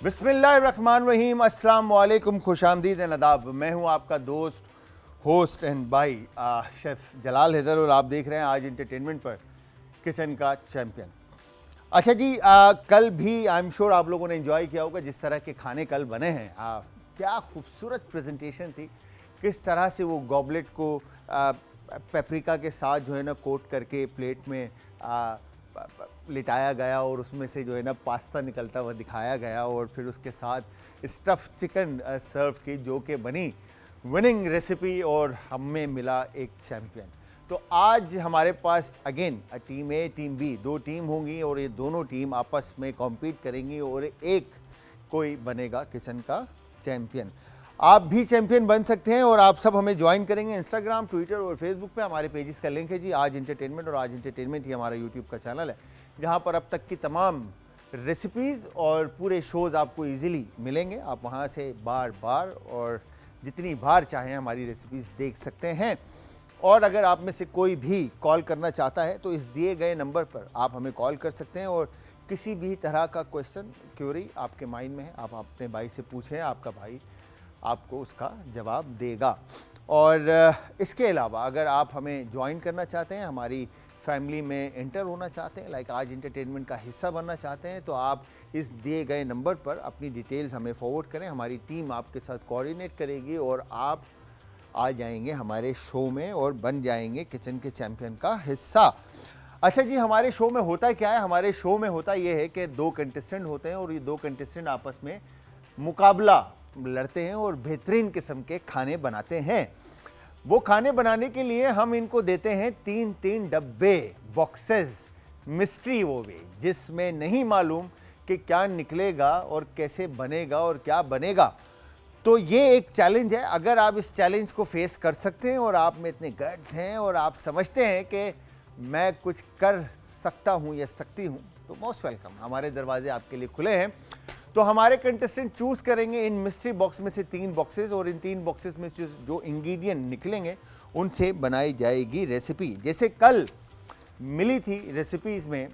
बिस्मिल्लाहिर्रहमानिर्रहीम, अस्सलाम वालेकुम, खुशामदीद एंड आदाब। मैं हूं आपका दोस्त, होस्ट एंड भाई शेफ़ जलाल हैदर और आप देख रहे हैं आज एंटरटेनमेंट पर किचन का चैम्पियन। अच्छा जी, कल भी आई एम श्योर आप लोगों ने एंजॉय किया होगा जिस तरह के खाने कल बने हैं। क्या खूबसूरत प्रेजेंटेशन थी, किस तरह से वो गॉबलेट को पेपरिका के साथ जो है ना कोट करके प्लेट में लिटाया गया और उसमें से जो है ना पास्ता निकलता हुआ दिखाया गया और फिर उसके साथ स्टफ़ चिकन सर्व की, जो कि बनी विनिंग रेसिपी और हमें मिला एक चैम्पियन। तो आज हमारे पास अगेन टीम ए टीम बी, दो टीम होंगी और ये दोनों टीम आपस में कॉम्पीट करेंगी और एक कोई बनेगा किचन का चैम्पियन। आप भी चैंपियन बन सकते हैं और आप सब हमें ज्वाइन करेंगे इंस्टाग्राम, ट्विटर और फेसबुक पे। हमारे पेजेस का लिंक है जी आज एंटरटेनमेंट, और आज एंटरटेनमेंट ही हमारा यूट्यूब का चैनल है जहां पर अब तक की तमाम रेसिपीज़ और पूरे शोज़ आपको इजीली मिलेंगे। आप वहां से बार बार और जितनी बार चाहें हमारी रेसिपीज़ देख सकते हैं। और अगर आप में से कोई भी कॉल करना चाहता है तो इस दिए गए नंबर पर आप हमें कॉल कर सकते हैं और किसी भी तरह का क्वेश्चन, क्वेरी आपके माइंड में है, आप अपने भाई से पूछें, आपका भाई आपको उसका जवाब देगा। और इसके अलावा अगर आप हमें ज्वाइन करना चाहते हैं, हमारी फैमिली में एंटर होना चाहते हैं, लाइक आज एंटरटेनमेंट का हिस्सा बनना चाहते हैं, तो आप इस दिए गए नंबर पर अपनी डिटेल्स हमें फॉरवर्ड करें। हमारी टीम आपके साथ कोऑर्डिनेट करेगी और आप आ जाएंगे हमारे शो में और बन जाएंगे किचन के चैम्पियन का हिस्सा। अच्छा जी, हमारे शो में होता क्या है? हमारे शो में होता ये है कि दो कंटेस्टेंट होते हैं और ये दो कंटेस्टेंट आपस में मुकाबला लड़ते हैं और बेहतरीन किस्म के खाने बनाते हैं। वो खाने बनाने के लिए हम इनको देते हैं 3-3 डब्बे, बॉक्सेस, मिस्ट्री वो भी, जिसमें नहीं मालूम कि क्या निकलेगा और कैसे बनेगा और क्या बनेगा। तो ये एक चैलेंज है। अगर आप इस चैलेंज को फेस कर सकते हैं और आप में इतने गट्स हैं और आप समझते हैं कि मैं कुछ कर सकता हूँ या सकती हूँ, तो मोस्ट वेलकम, हमारे दरवाजे आपके लिए खुले हैं। तो हमारे कंटेस्टेंट चूज करेंगे इन मिस्ट्री बॉक्स में से 3 बॉक्सेस और इन 3 बॉक्सेस में जो इंग्रेडिएंट निकलेंगे उनसे बनाई जाएगी रेसिपी। जैसे कल मिली थी रेसिपीज़ में,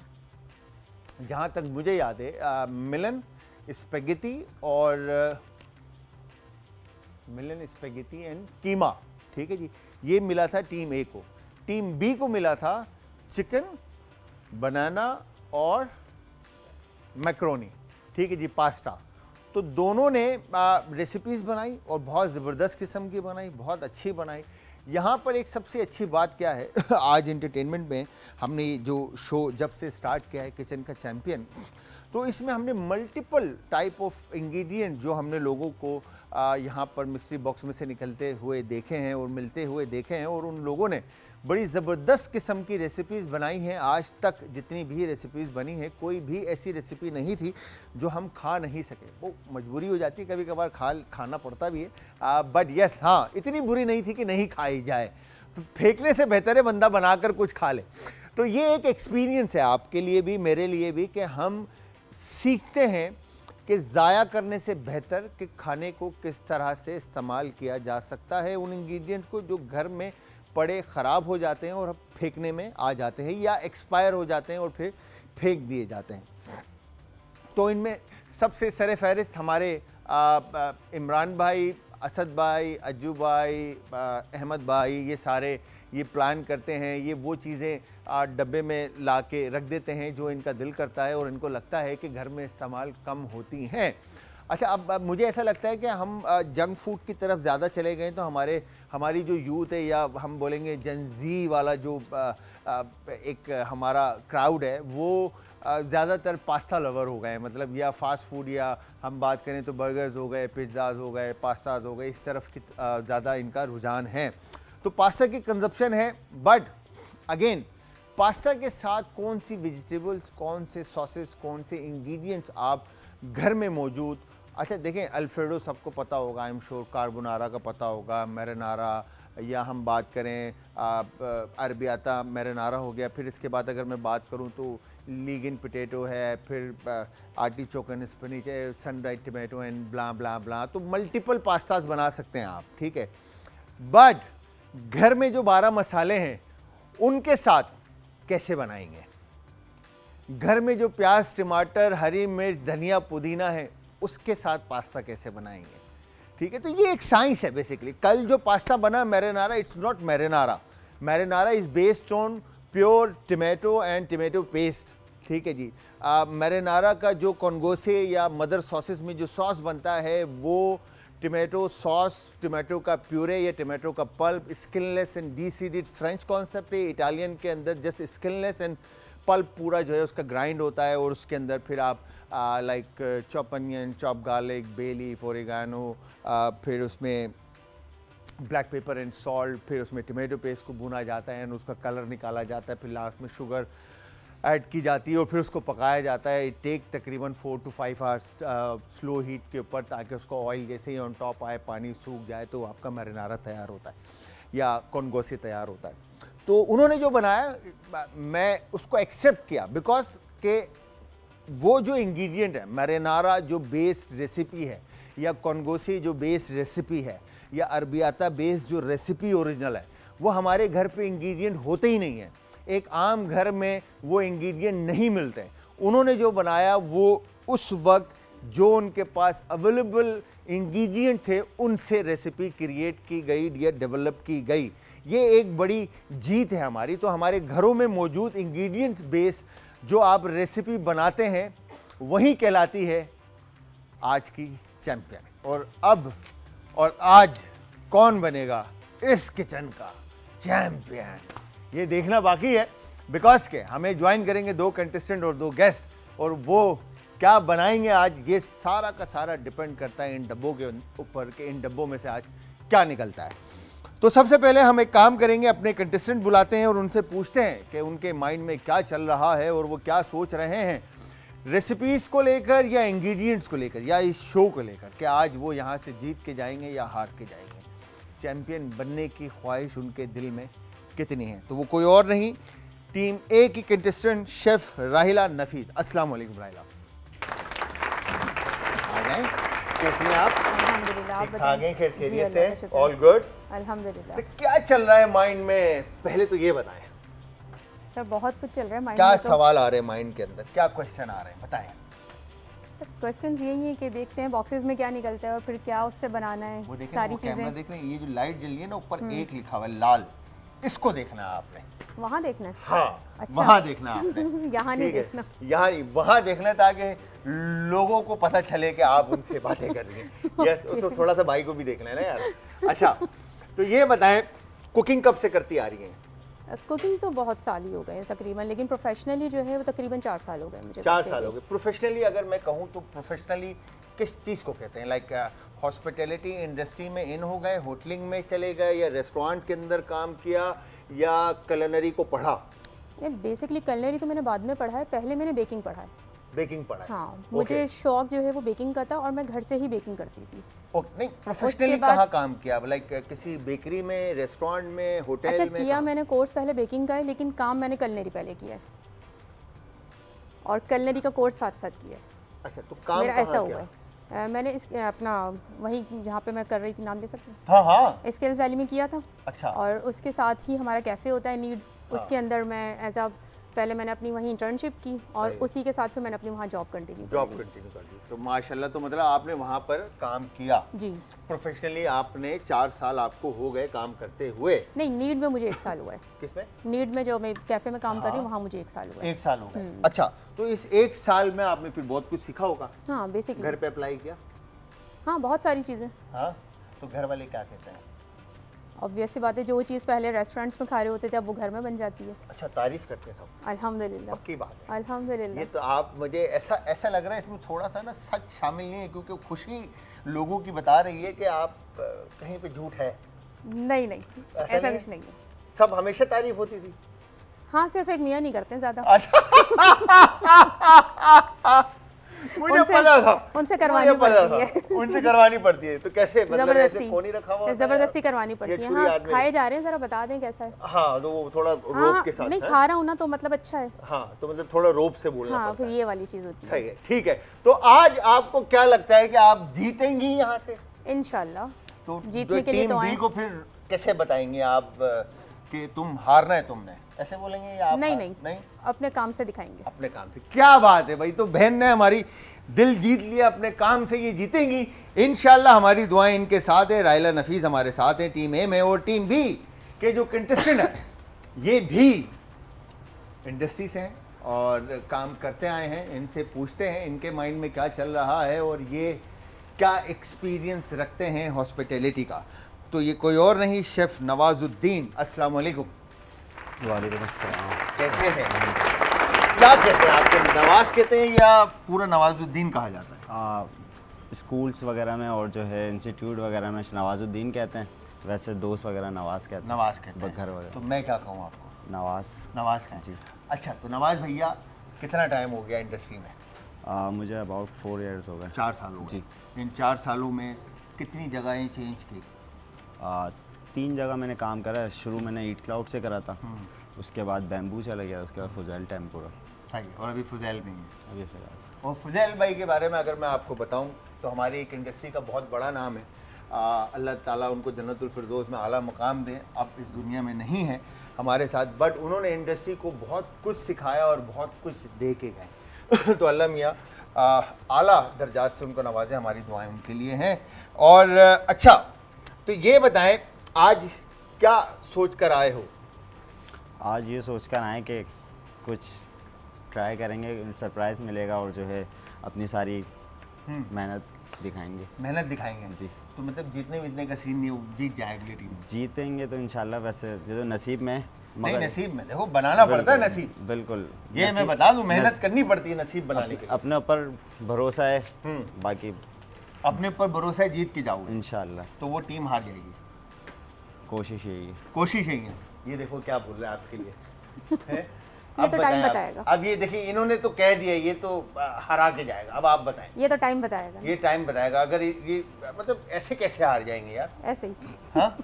जहाँ तक मुझे याद है, मिलन स्पेगेटी एंड कीमा, ठीक है जी, ये मिला था टीम ए को। टीम बी को मिला था चिकन, बनाना और मैक्रोनी, ठीक है जी, पास्ता। तो दोनों ने रेसिपीज़ बनाई और बहुत ज़बरदस्त किस्म की बनाई, बहुत अच्छी बनाई। यहाँ पर एक सबसे अच्छी बात क्या है आज एंटरटेनमेंट में हमने जो शो जब से स्टार्ट किया है किचन का चैम्पियन, तो इसमें हमने मल्टीपल टाइप ऑफ इंग्रेडिएंट जो हमने लोगों को यहाँ पर मिस्ट्री बॉक्स में से निकलते हुए देखे हैं और मिलते हुए देखे हैं, और उन लोगों ने बड़ी ज़बरदस्त किस्म की रेसिपीज़ बनाई हैं। आज तक जितनी भी रेसिपीज़ बनी हैं, कोई भी ऐसी रेसिपी नहीं थी जो हम खा नहीं सके। वो मजबूरी हो जाती है, कभी कभार खाना पड़ता भी है, बट यस, हाँ, इतनी बुरी नहीं थी कि नहीं खाई जाए। तो फेंकने से बेहतर है बंदा बनाकर कुछ खा ले। तो ये एक एक्सपीरियंस है आपके लिए भी, मेरे लिए भी, कि हम सीखते हैं कि ज़ाया करने से बेहतर कि खाने को किस तरह से इस्तेमाल किया जा सकता है, उन इंग्रेडिएंट को जो घर में पड़े ख़राब हो जाते हैं और फेंकने में आ जाते हैं या एक्सपायर हो जाते हैं और फिर फेंक दिए जाते हैं। तो इनमें सबसे सरे फहरिस्त हमारे इमरान भाई, असद भाई, अज्जू भाई, अहमद भाई, ये सारे ये प्लान करते हैं, ये वो चीज़ें डब्बे में ला के रख देते हैं जो इनका दिल करता है और इनको लगता है कि घर में इस्तेमाल कम होती हैं। अच्छा, अब मुझे ऐसा लगता है कि हम जंक फूड की तरफ ज़्यादा चले गए, तो हमारी जो यूथ है, या हम बोलेंगे जनजी वाला जो एक हमारा क्राउड है, वो ज़्यादातर पास्ता लवर हो गए हैं। मतलब या फास्ट फूड, या हम बात करें तो बर्गर्स हो गए, पिज़्ज़ाज हो गए, पास्ताज हो गए, इस तरफ की ज़्यादा इनका रुझान है। तो पास्ता की कंजप्शन है, बट अगेन पास्ता के साथ कौन सी वेजिटेबल्स, कौन से सॉसेस, कौन से इंग्रेडिएंट्स आप घर में मौजूद। अच्छा देखें, अल्फ्रेडो सबको पता होगा, आई एम श्योर, कार्बोनारा का पता होगा, मैरिनारा, या हम बात करें अरबियाता मैरिनारा हो गया। फिर इसके बाद अगर मैं बात करूं तो लीगन पोटैटो है, फिर आर्टिचोक एंड स्पिनच है, sun dried tomato and blah blah blah. तो मल्टीपल पास्ताज बना सकते हैं आप, ठीक है। बट घर में जो 12 मसाले हैं उनके साथ कैसे बनाएंगे, घर में जो प्याज, टमाटर, हरी मिर्च, धनिया, पुदीना है, उसके साथ पास्ता कैसे बनाएंगे। ठीक है, तो ये एक साइंस है बेसिकली। कल जो पास्ता बना marinara, it's not marinara, marinara is based on pure tomato and tomato paste. ठीक है जी। मैरिनारा का जो कॉन्गोसे या मदर सॉसेस में जो सॉस बनता है वो टमेटो सॉस, टमाटो का प्यूरे या टमाटो का pulp, skinless and deseeded French concept है। इटालियन के अंदर जस्ट स्किनलेस एंड पल्प पूरा जो है उसका ग्राइंड होता है और उसके अंदर फिर आप like chop onion, chop garlic, bay leaf, oregano, फिर उसमें ब्लैक पेपर एंड सॉल्ट, फिर उसमें टमेटो पेस्ट को भुना जाता है एंड उसका कलर निकाला जाता है, फिर लास्ट में शुगर ऐड की जाती है और फिर उसको पकाया जाता है। टेक तकरीबन 4 to 5 आवर्स स्लो हीट के ऊपर, ताकि उसको ऑयल जैसे ही ऑन टॉप आए, पानी सूख जाए, तो आपका मैरिनारा तैयार होता है या कॉन्गोसे तैयार होता है। तो उन्होंने जो बनाया मैं उसको एक्सेप्ट किया बिकॉज के वो जो इंग्रेडिएंट है, मैरिनारा जो बेस रेसिपी है या कॉन्गोसे जो बेस रेसिपी है या अरबियाता बेस जो रेसिपी ओरिजिनल है, वो हमारे घर पे इंग्रेडिएंट होते ही नहीं है। एक आम घर में वो इंग्रेडिएंट नहीं मिलते। उन्होंने जो बनाया वो उस वक्त जो उनके पास अवेलेबल इंग्रेडिएंट थे उनसे रेसिपी क्रिएट की गई या डेवलप की गई। ये एक बड़ी जीत है हमारी। तो हमारे घरों में मौजूद इंग्रेडिएंट बेस जो आप रेसिपी बनाते हैं वही कहलाती है आज की चैंपियन। और आज कौन बनेगा इस किचन का चैंपियन, ये देखना बाकी है। बिकॉज के हमें ज्वाइन करेंगे 2 कंटेस्टेंट और 2 गेस्ट, और वो क्या बनाएंगे आज, ये सारा का सारा डिपेंड करता है इन डब्बों के ऊपर कि इन डब्बों में से आज क्या निकलता है। तो सबसे पहले हम एक काम करेंगे, अपने कंटेस्टेंट बुलाते हैं और उनसे पूछते हैं कि उनके माइंड में क्या चल रहा है और वो क्या सोच रहे हैं रेसिपीज़ को लेकर या इंग्रेडिएंट्स को लेकर या इस शो को लेकर, कि आज वो यहाँ से जीत के जाएंगे या हार के जाएंगे। चैंपियन बनने की ख्वाहिश उनके दिल में कितनी है। तो वो कोई और नहीं, टीम ए की कंटेस्टेंट शेफ राहिला नफीस। अस्सलाम वालेकुम राहिला, आ जाएं। कैसी हैं आप? अल्हम्दुलिल्लाह, आप बताएं। खैर जी, खैरियत अल्लाह का से? शुक्र। All good? अल्हम्दुलिल्लाह। तो क्या चल रहा है माइंड में, पहले तो ये बताएं। सर बहुत कुछ चल रहा है माइंड क्या में। तो सवाल आ रहे हैं माइंड के अंदर, क्या क्वेश्चन आ रहे हैं, बताएं। बस क्वेश्चंस यही है कि देखते हैं बॉक्सेस में क्या निकलता है और फिर क्या उससे बनाना है। वो देखें, सारी वो कैमरा चीजें देख रहे हैं, ये जो लाइट जल रही है ना ऊपर एक लिखा हुआ है लाल, इसको देखना है आपने। वहाँ देखना है। हाँ, अच्छा। वहाँ देखना है आपने। यहाँ नहीं ठीक है? देखना। यहाँ नहीं, वहाँ देखना है ताकि लोगों को पता चले कि आप उनसे बातें कर रही हैं। यस, तो थोड़ा सा भाई को भी देखना है ना यार। अच्छा, तो ये बताएं, कुकिंग कब से करती आ रही हैं? कुकिंग तो बहुत साल ही हो गए हैं तकरीबन, लेकिन प्रोफेशनली जो है वो तकरीबन 4 साल हो गए मुझे। 4 साल हो गए। प्रोफेशनली अगर मैं कहूँ तो प्रोफेशनली किस चीज़ को कहते हैं? लाइक हॉस्पिटैलिटी इंडस्ट्री में इन हो गए, होटलिंग में चले गए, या रेस्टोरेंट के अंदर काम किया, या कुलिनरी को पढ़ा? बेसिकली कुलिनरी तो मैंने बाद में पढ़ा है, पहले मैंने बेकिंग पढ़ा है। बेकिंग पढ़ा है? हाँ, मुझे शौक जो है वो बेकिंग का था और मैं घर से ही बेकिंग करती थी। नहीं, प्रोफेशनली कहाँ काम किया? लाइक किसी बेकरी में, रेस्टोरेंट में, होटल अच्छा, में? किया मैंने कोर्स पहले बेकिंग का है, लेकिन काम मैंने कुलिनरी पहले किया है और कुलिनरी का कोर्स साथ साथ किया है। अच्छा, तो काम मेरा कहाँ ऐसा हुआ किया? है। मैंने इस अपना वहीं जहाँ पे मैं कर रही थी, नाम ले सकती हूँ? हाँ हाँ। स्किल्स वैली में किया था। अच्छा। और उसके साथ ही हमारा कैफ़े होता है नीड, उसके अंदर मैं एज अ पहले मैंने अपनी वहीं इंटर्नशिप की और सही। उसी के साथ फिर मैंने अपनी वहाँ जॉब कंटिन्यू कर दी। तो माशाल्लाह, तो मतलब आपने वहाँ पर काम किया जी। प्रोफेशनली। आपने 4 साल आपको हो गए काम करते हुए? नहीं, नीड में मुझे 1 साल हुआ है। किसमें? नीड में जो मैं कैफ़े में काम कर रही हूँ वहाँ मुझे 1 साल हुआ है। 1 साल हो गए। अच्छा, तो इस 1 साल में आपने फिर बहुत कुछ सीखा होगा? हाँ, बेसिकली घर पे अप्लाई किया? हाँ, बहुत सारी चीज़ें। हाँ, तो घर वाले क्या कहते हैं? ऑब्वियस सी बात है, जो चीज़ पहले रेस्टोरेंट्स में खा रहे होते थे अब वो घर में बन जाती है। अच्छा, तारीफ करते हैं सब? अल्हम्दुलिल्लाह, पक्की बात है। अल्हम्दुलिल्लाह। ये तो आप, मुझे ऐसा लग रहा है इसमें थोड़ा सा ना सच शामिल नहीं है, क्योंकि खुशी लोगों की बता रही है कि आप कहीं पे झूठ है। नहीं, ऐसा कुछ नहीं है। सब हमेशा तारीफ होती थी? हाँ, सिर्फ एक मियाँ नहीं करते हैं ज़्यादा। मुझे पता था, उनसे करवानी पड़ती है। उनसे करवानी पड़ती है। तो कैसे, मतलब ऐसे जबरदस्ती फोन ही रखा हुआ? जबरदस्ती करवानी पड़ती है। हाँ, खाए जा रहे हैं, जरा बता दें कैसा है। हाँ, तो वो थोड़ा रोब हाँ, के साथ नहीं है? खा रहा हूँ ना तो मतलब अच्छा है। हाँ, तो मतलब थोड़ा रोब से बोलना हाँ, पड़ता फिर है। ये वाली चीज़ होती है। सही है, ठीक है। तो आज आपको क्या लगता है कि आप जीतेंगी यहाँ से? इंशाल्लाह। तो जीतने के लिए टीम तो बी आए। को फिर कैसे बताएंगे आप कि तुम हारना है तुमने? ऐसे बोलेंगे या आप? नहीं नहीं नहीं, अपने काम से दिखाएंगे। अपने काम से। क्या बात है भाई, तो बहन ने हमारी दिल जीत लिया, अपने काम से ये जीतेंगी इंशाल्लाह। हमारी दुआएं इनके साथ है। राहिला नफीस हमारे साथ है टीम ए में, और टीम बी के जो कंटेस्टेंट है ये भी इंडस्ट्री से हैं और काम करते आए हैं। इनसे पूछते हैं इनके माइंड में क्या चल रहा है और ये क्या एक्सपीरियंस रखते हैं हॉस्पिटैलिटी का। तो ये कोई और नहीं, शेफ़ नवाजुद्दीन। अस्सलाम वालेकुम। वालेकुम अस्सलाम। कैसे हैं? क्या कहते हैं आपको, नवाज कहते हैं या पूरा नवाजुद्दीन कहा जाता है? स्कूल्स वगैरह में और जो है इंस्टीट्यूट वगैरह में नवाजुद्दीन कहते हैं, वैसे दोस्त वगैरह नवाज कहते हैं। नवाज कहते हैं घर वगैरह तो मैं क्या कहूँ आपको? नवाज। नवाज कहते जी। हैं। अच्छा, तो नवाज भैया कितना टाइम हो गया इंडस्ट्री में? मुझे अबाउट 4 इयर्स हो गए। 4 साल हो गए। जी। इन 4 सालों में कितनी जगहें चेंज की? 3 जगह मैंने काम करा। शुरू मैंने ईट क्लाउड से करा था, उसके बाद बैम्बू चला गया, उसके बाद फुजैल टेम्पुरा, सही है, और अभी फुजैल नहीं है। अभी फिलहाल। और फुजैल भाई के बारे में अगर मैं आपको बताऊं तो हमारी एक इंडस्ट्री का बहुत बड़ा नाम है। अल्लाह ताला उनको जन्नतुल फिरदौस में आला मकाम दें। अब इस दुनिया में नहीं है हमारे साथ, बट उन्होंने इंडस्ट्री को बहुत कुछ सिखाया और बहुत कुछ दे के गए। तो अल्लाह मियाँ आला दर्जात से उनको नवाजे, हमारी दुआएं उनके लिए हैं। और अच्छा, तो ये बताएं आज क्या सोच कर आए हो? आज ये सोच कर आए कि कुछ ट्राई करेंगे, सरप्राइज़ मिलेगा और जो है अपनी सारी मेहनत दिखाएंगे। मेहनत दिखाएंगे जी। तो मतलब जीतने वीतने का सीन नहीं, वो जीत जाएगी टीम। जीतेंगे तो इंशाल्लाह, वैसे ये तो नसीब में है, नहीं, मगर नसीब में देखो, बनाना पड़ता है बिल्कुल, नसीब। बिल्कुल। ये मैं नसीब- बता दूं, मेहनत नस- करनी पड़ती है नसीब बनाने के लिए। अपने ऊपर भरोसा है, हम्म। बाकी अपने ऊपर भरोसा है, जीत के जाओगे इंशाल्लाह तो वो टीम हार जाएगी। कोशिश यही है। कोशिश यही है। ये देखो क्या बोल रहा है आपके लिए है? ये अब तो टाइम बताएं आप। बताएगा। अब ये देखिए, इन्होंने तो कह दिया, ये तो हरा के जाएगा। अब आप बताएं। ये तो टाइम बताएगा। ये टाइम बताएगा। अगर ये मतलब ऐसे कैसे हार जाएंगे यार? ऐसे ही। हाँ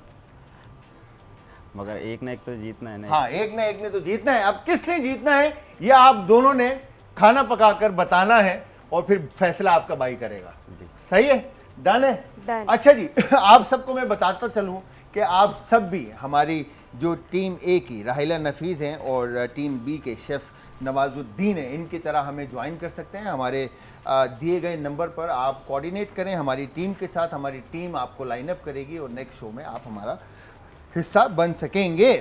मगर एक ना एक तो जीतना है ना। हाँ, एक ने तो जीतना है। अब किसने जीतना है ये आप दोनों ने खाना पकाकर बताना है और फिर फैसला आपका भाई करेगा। जी। सही है, डन है। Done। अच्छा जी, आप सबको मैं बताता चलूं कि आप सब भी हमारी जो टीम ए की राहिला नफीस हैं और टीम बी के शेफ़ नवाजुद्दीन हैं, इनकी तरह हमें ज्वाइन कर सकते हैं। हमारे दिए गए नंबर पर आप कोऑर्डिनेट करें हमारी टीम के साथ। हमारी टीम आपको लाइनअप करेगी और नेक्स्ट शो में आप हमारा हिस्सा बन सकेंगे।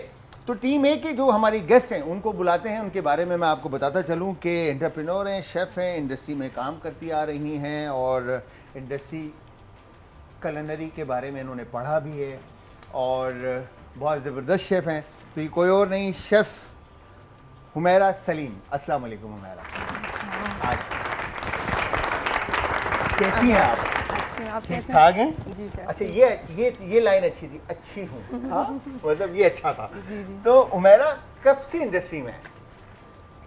तो टीम ए के जो हमारी गेस्ट हैं उनको बुलाते हैं। उनके बारे में मैं आपको बताता चलूं कि एंटरप्रेन्योर हैं, शेफ़ हैं, इंडस्ट्री में काम करती आ रही हैं और इंडस्ट्री कुलिनरी के बारे में इन्होंने पढ़ा भी है और बहुत ज़बरदस्त शेफ़ हैं। तो ये कोई और नहीं, शेफ़ हुमैरा सलीम। अस्सलाम वालेकुम हुमैरा। आज कैसी हैं आप? अच्छी आप ठीक कैसे? ठाक हैं? जी सर। अच्छा, ये लाइन अच्छी थी, अच्छी हूँ। हाँ, मतलब ये अच्छा था। तो उमेरा कब से इंडस्ट्री में है?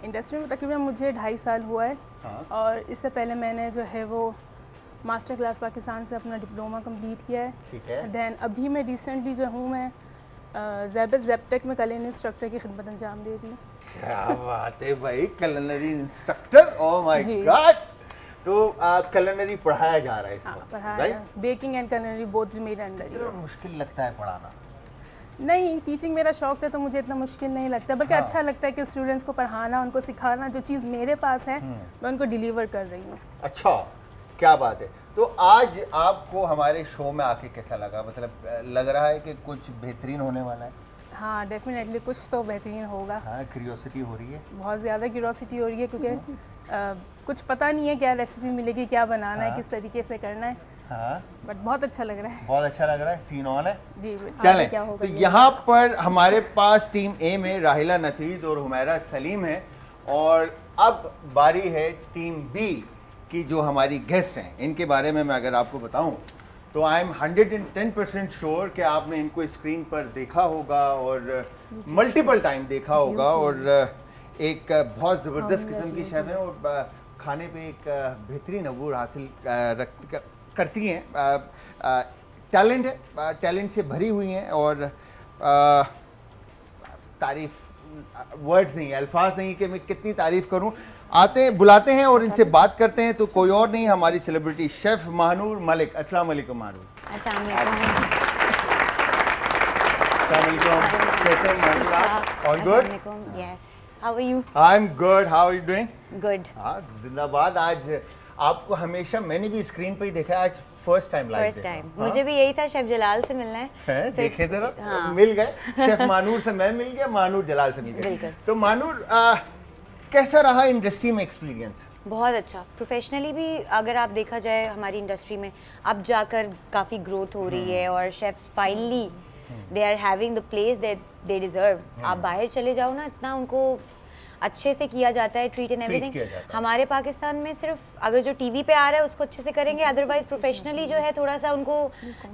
इंडस्ट्री में तकरीबन मुझे 2.5 साल हुआ है। हाँ। और इससे पहले मैंने जो है वो मास्टर क्लास पाकिस्तान से अपना डिप्लोमा कंप्लीट किया है। ठीक है। देन अभी मैं रिसेंटली जो हूँ मैं ज़ेबटेक में कलिन इंस्ट्रक्टर की खिदमत अंजाम दे रही हूँ। क्या बात है भाई, culinary instructor. Oh my ji. God. तो कुलिनरी पढ़ाया जा रहा है हाँ, इसमें, पढ़ाया right? Baking and culinary both मेरे अंडर ही इतना है। मुश्किल लगता है पढ़ाना? नहीं, टीचिंग मेरा शौक है तो मुझे इतना मुश्किल नहीं लगता, बल्कि हाँ। अच्छा लगता है कि स्टूडेंट्स को पढ़ाना, उनको सिखाना। जो चीज़ मेरे पास है मैं उनको डिलीवर कर रही हूँ। अच्छा, क्या बात है। तो आज आपको हमारे शो में आके कैसा लगा? मतलब लग रहा है कि कुछ बेहतरीन होने वाला है? हाँ, डेफिनेटली कुछ तो बेहतरीन होगा। हाँ, क्यूरियोसिटी हो रही है। बहुत ज़्यादा क्यूरोसिटी हो रही है क्योंकि कुछ पता नहीं है क्या रेसिपी मिलेगी, क्या बनाना हाँ। है, किस तरीके से करना है, हाँ, बट बहुत अच्छा लग रहा है। बहुत अच्छा लग रहा है। सीन ऑन है। जी बिल्कुल। चलें, क्या होगा तो ये यहाँ पर हमारे पास टीम ए में राहिला नफीस और हुमैरा सलीम है और अब बारी है टीम बी की जो हमारी गेस्ट हैं। इनके बारे में मैं अगर आपको बताऊं तो आई एम 110% श्योर कि आपने इनको स्क्रीन पर देखा होगा और मल्टीपल टाइम देखा होगा और एक बहुत ज़बरदस्त किस्म की शेफ़ है और खाने पे एक बेहतरीन अबूर हासिल करती हैं। टैलेंट है, टैलेंट से भरी हुई हैं और तारीफ वर्ड्स नहीं, अल्फाज नहीं कि मैं कितनी तारीफ करूं। आते हैं, बुलाते हैं और इनसे बात करते हैं। तो कोई और नहीं, हमारी सेलिब्रिटी शेफ़ महानूर मलिक। अस्सलाम वालेकुम महानूर। अस्सलामुअलैकुम, कैसे हैं मानूर आप? All good? Yes. How are you? I'm good. How are you doing? Good. हाँ, जिंदाबाद। आज आपको हमेशा मैंने भी स्क्रीन पर ही देखा है, आज first time live First time. मुझे भी यही था, शेफ जलाल से मिलना है. है So देखे it's- जरा, हाँ. मिल गए। शेफ मानूर से मैं मिल गया, मानूर जलाल से मिल गए। बिल्कुल। तो मानूर कैसा रहा इंडस्ट्री में एक्सपीरियंस? बहुत अच्छा. प्रोफेशनली भी अगर आप देखा जाए हमारी इंडस्ट्री में अब जाकर काफ़ी ग्रोथ हो रही है और chefs finally they are having the place that they deserve. आप बाहर चले जाओ ना, इतना उनको अच्छे से किया जाता है, ट्रीट एंड किया एवरीथिंग. जाता है। हमारे पाकिस्तान में सिर्फ अगर जो टीवी पे आ रहा है उसको अच्छे से करेंगे, अदरवाइज प्रोफेशनली जो है थोड़ा सा उनको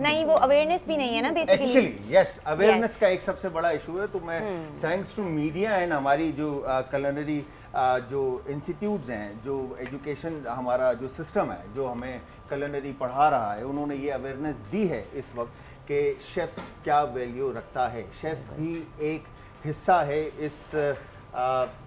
नहीं, वो अवेयरनेस भी नहीं है ना basically. Actually yes, awareness Yes. का एक सबसे बड़ा इशू है। तो मैं थैंक्स टू मीडिया एंड हमारी जो culinary जो इंस्टीट्यूट्स हैं, जो एजुकेशन हमारा जो सिस्टम है, जो हमें culinary पढ़ा रहा है, उन्होंने ये अवेयरनेस दी है इस वक्त कि शेफ़ क्या वैल्यू रखता है। शेफ़ भी एक हिस्सा है इस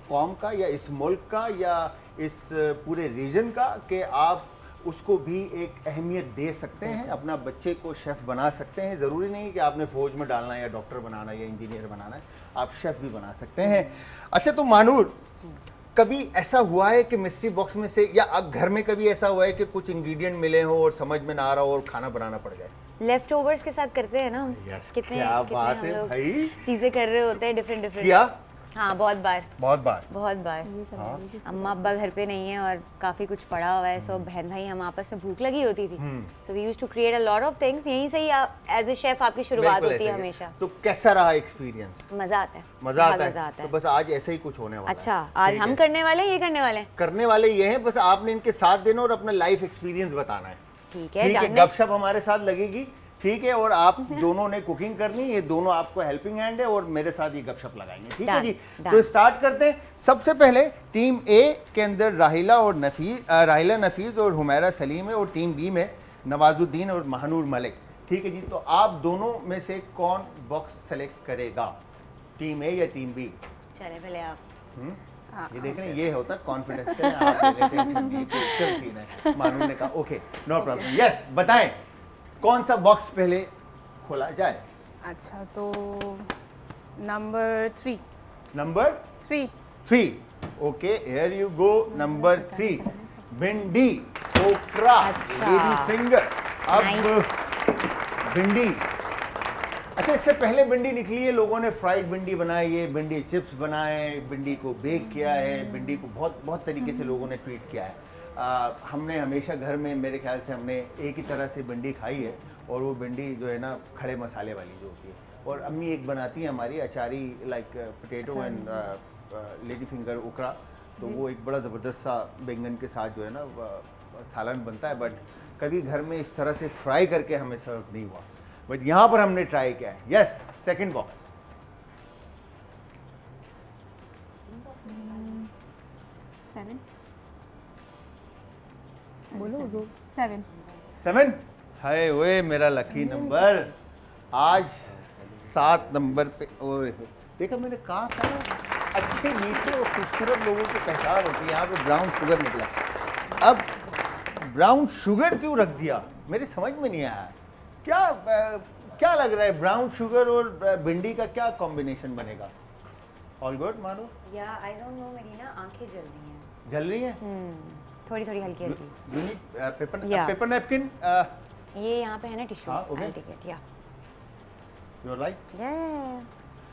कौम का या इस मुल्क का या इस पूरे रीजन का, कि आप उसको भी एक अहमियत दे सकते हैं, अपना बच्चे को शेफ़ बना सकते हैं। ज़रूरी नहीं कि आपने फ़ौज में डालना है या डॉक्टर बनाना है या इंजीनियर बनाना है, आप शेफ़ भी बना सकते हैं। अच्छा, तो मानूर कभी ऐसा हुआ है कि मिस्ट्री बॉक्स में से या अब घर में कभी ऐसा हुआ है कि कुछ इंग्रेडिएंट मिले हो और समझ में ना आ रहा हो और खाना बनाना पड़ जाए? लेफ्ट ओवर्स के साथ करते हैं ना हम. Yes, कितने क्या कितने बात हम है लोग भाई। चीजें कर रहे होते हैं डिफरेंट डिफरेंट. किया हाँ, बहुत बार. बहुत बार। बहुत बार. अम्मा अब्बा घर पे नहीं है और काफ़ी कुछ पड़ा हुआ है, सो बहन भाई हम आपस में भूख लगी होती थी, so we used to create a lot of things. यहीं से ही एज ए शेफ आपकी शुरुआत बिल्कुल होती है ऐसा ही हमेशा. तो कैसा रहा एक्सपीरियंस? मज़ा आता है. मजा बहुत आता मज़ा है। आता तो है. बस आज ऐसा ही कुछ होने वाला है। अच्छा, आज ठीक हम है। करने वाले हैं, ये करने वाले हैं. करने वाले ये हैं, बस आपने इनके साथ देना और अपना लाइफ एक्सपीरियंस बताना है। ठीक है, ठीक है, done है. गपशप हमारे साथ लगेगी, ठीक है, और आप दोनों ने कुकिंग करनी, ये दोनों आपको हेल्पिंग हैंड है और मेरे साथ ये गपशप लगाएंगे। ठीक है Done, जी, done. तो स्टार्ट करते हैं। सबसे पहले टीम ए के अंदर राहिला नफीस और हुमैरा सलीम है और टीम बी में नवाजुद्दीन और महानूर मलिक। ठीक है जी, तो आप दोनों में से कौन बॉक्स सेलेक्ट करेगा, टीम ए या टीम बी? चले पहले आप. ये देख रहे हैं, ये होता है कॉन्फिडेंस। आप ले लें, टेंशन नहीं, चल सीन है। मानूर ने कहा ओके नो प्रॉब्लम। यस, बताएं कौन सा बॉक्स पहले खोला जाए? अच्छा, तो number 3. Number 3. 3। Okay, here you go. Number 3 भिंडी ओकरा अच्छा। Lady finger. अब Nice. भिंडी, अच्छा इससे पहले भिंडी निकली है, लोगों ने फ्राइड भिंडी बनाई है, भिंडी चिप्स बनाए, भिंडी को बेक किया है, भिंडी को बहुत बहुत तरीके से लोगों ने ट्रीट किया है। हमने हमेशा घर में, मेरे ख्याल से हमने एक ही तरह से भिंडी खाई है, और वो भिंडी जो है ना खड़े मसाले वाली जो होती है, और अम्मी एक बनाती है हमारी achari, like potato and lady finger okra, तो वो एक बड़ा ज़बरदस्त सा बैंगन के साथ जो है ना सालन बनता है, बट कभी घर में इस तरह से फ्राई करके हमें सर्व नहीं हुआ, बट यहाँ पर हमने ट्राई किया है। Yes, second box. बोलो. 7। हाय ओए मेरा लकी नंबर। आज 7 नंबर पे। ओए देखा, मैंने कहा था ना, अच्छे मीठे और खूबसूरत लोगों की पहचान होती है। यहाँ पे ब्राउन शुगर निकला। अब ब्राउन शुगर क्यों रख दिया, मेरी समझ में नहीं आया। क्या लग रहा है, ब्राउन शुगर और भिंडी का क्या कॉम्बिनेशन बनेगा? ऑल गुड मानो? या आई डोंट नो, मेरी ना आंखें जल रही हैं. जल रही है? थोड़ी थोड़ी हल्की हल्की. Paper Yeah. नैपकिन ये यहाँ पे है ना टिश्यू. हाँ, okay. टिकट या you are right.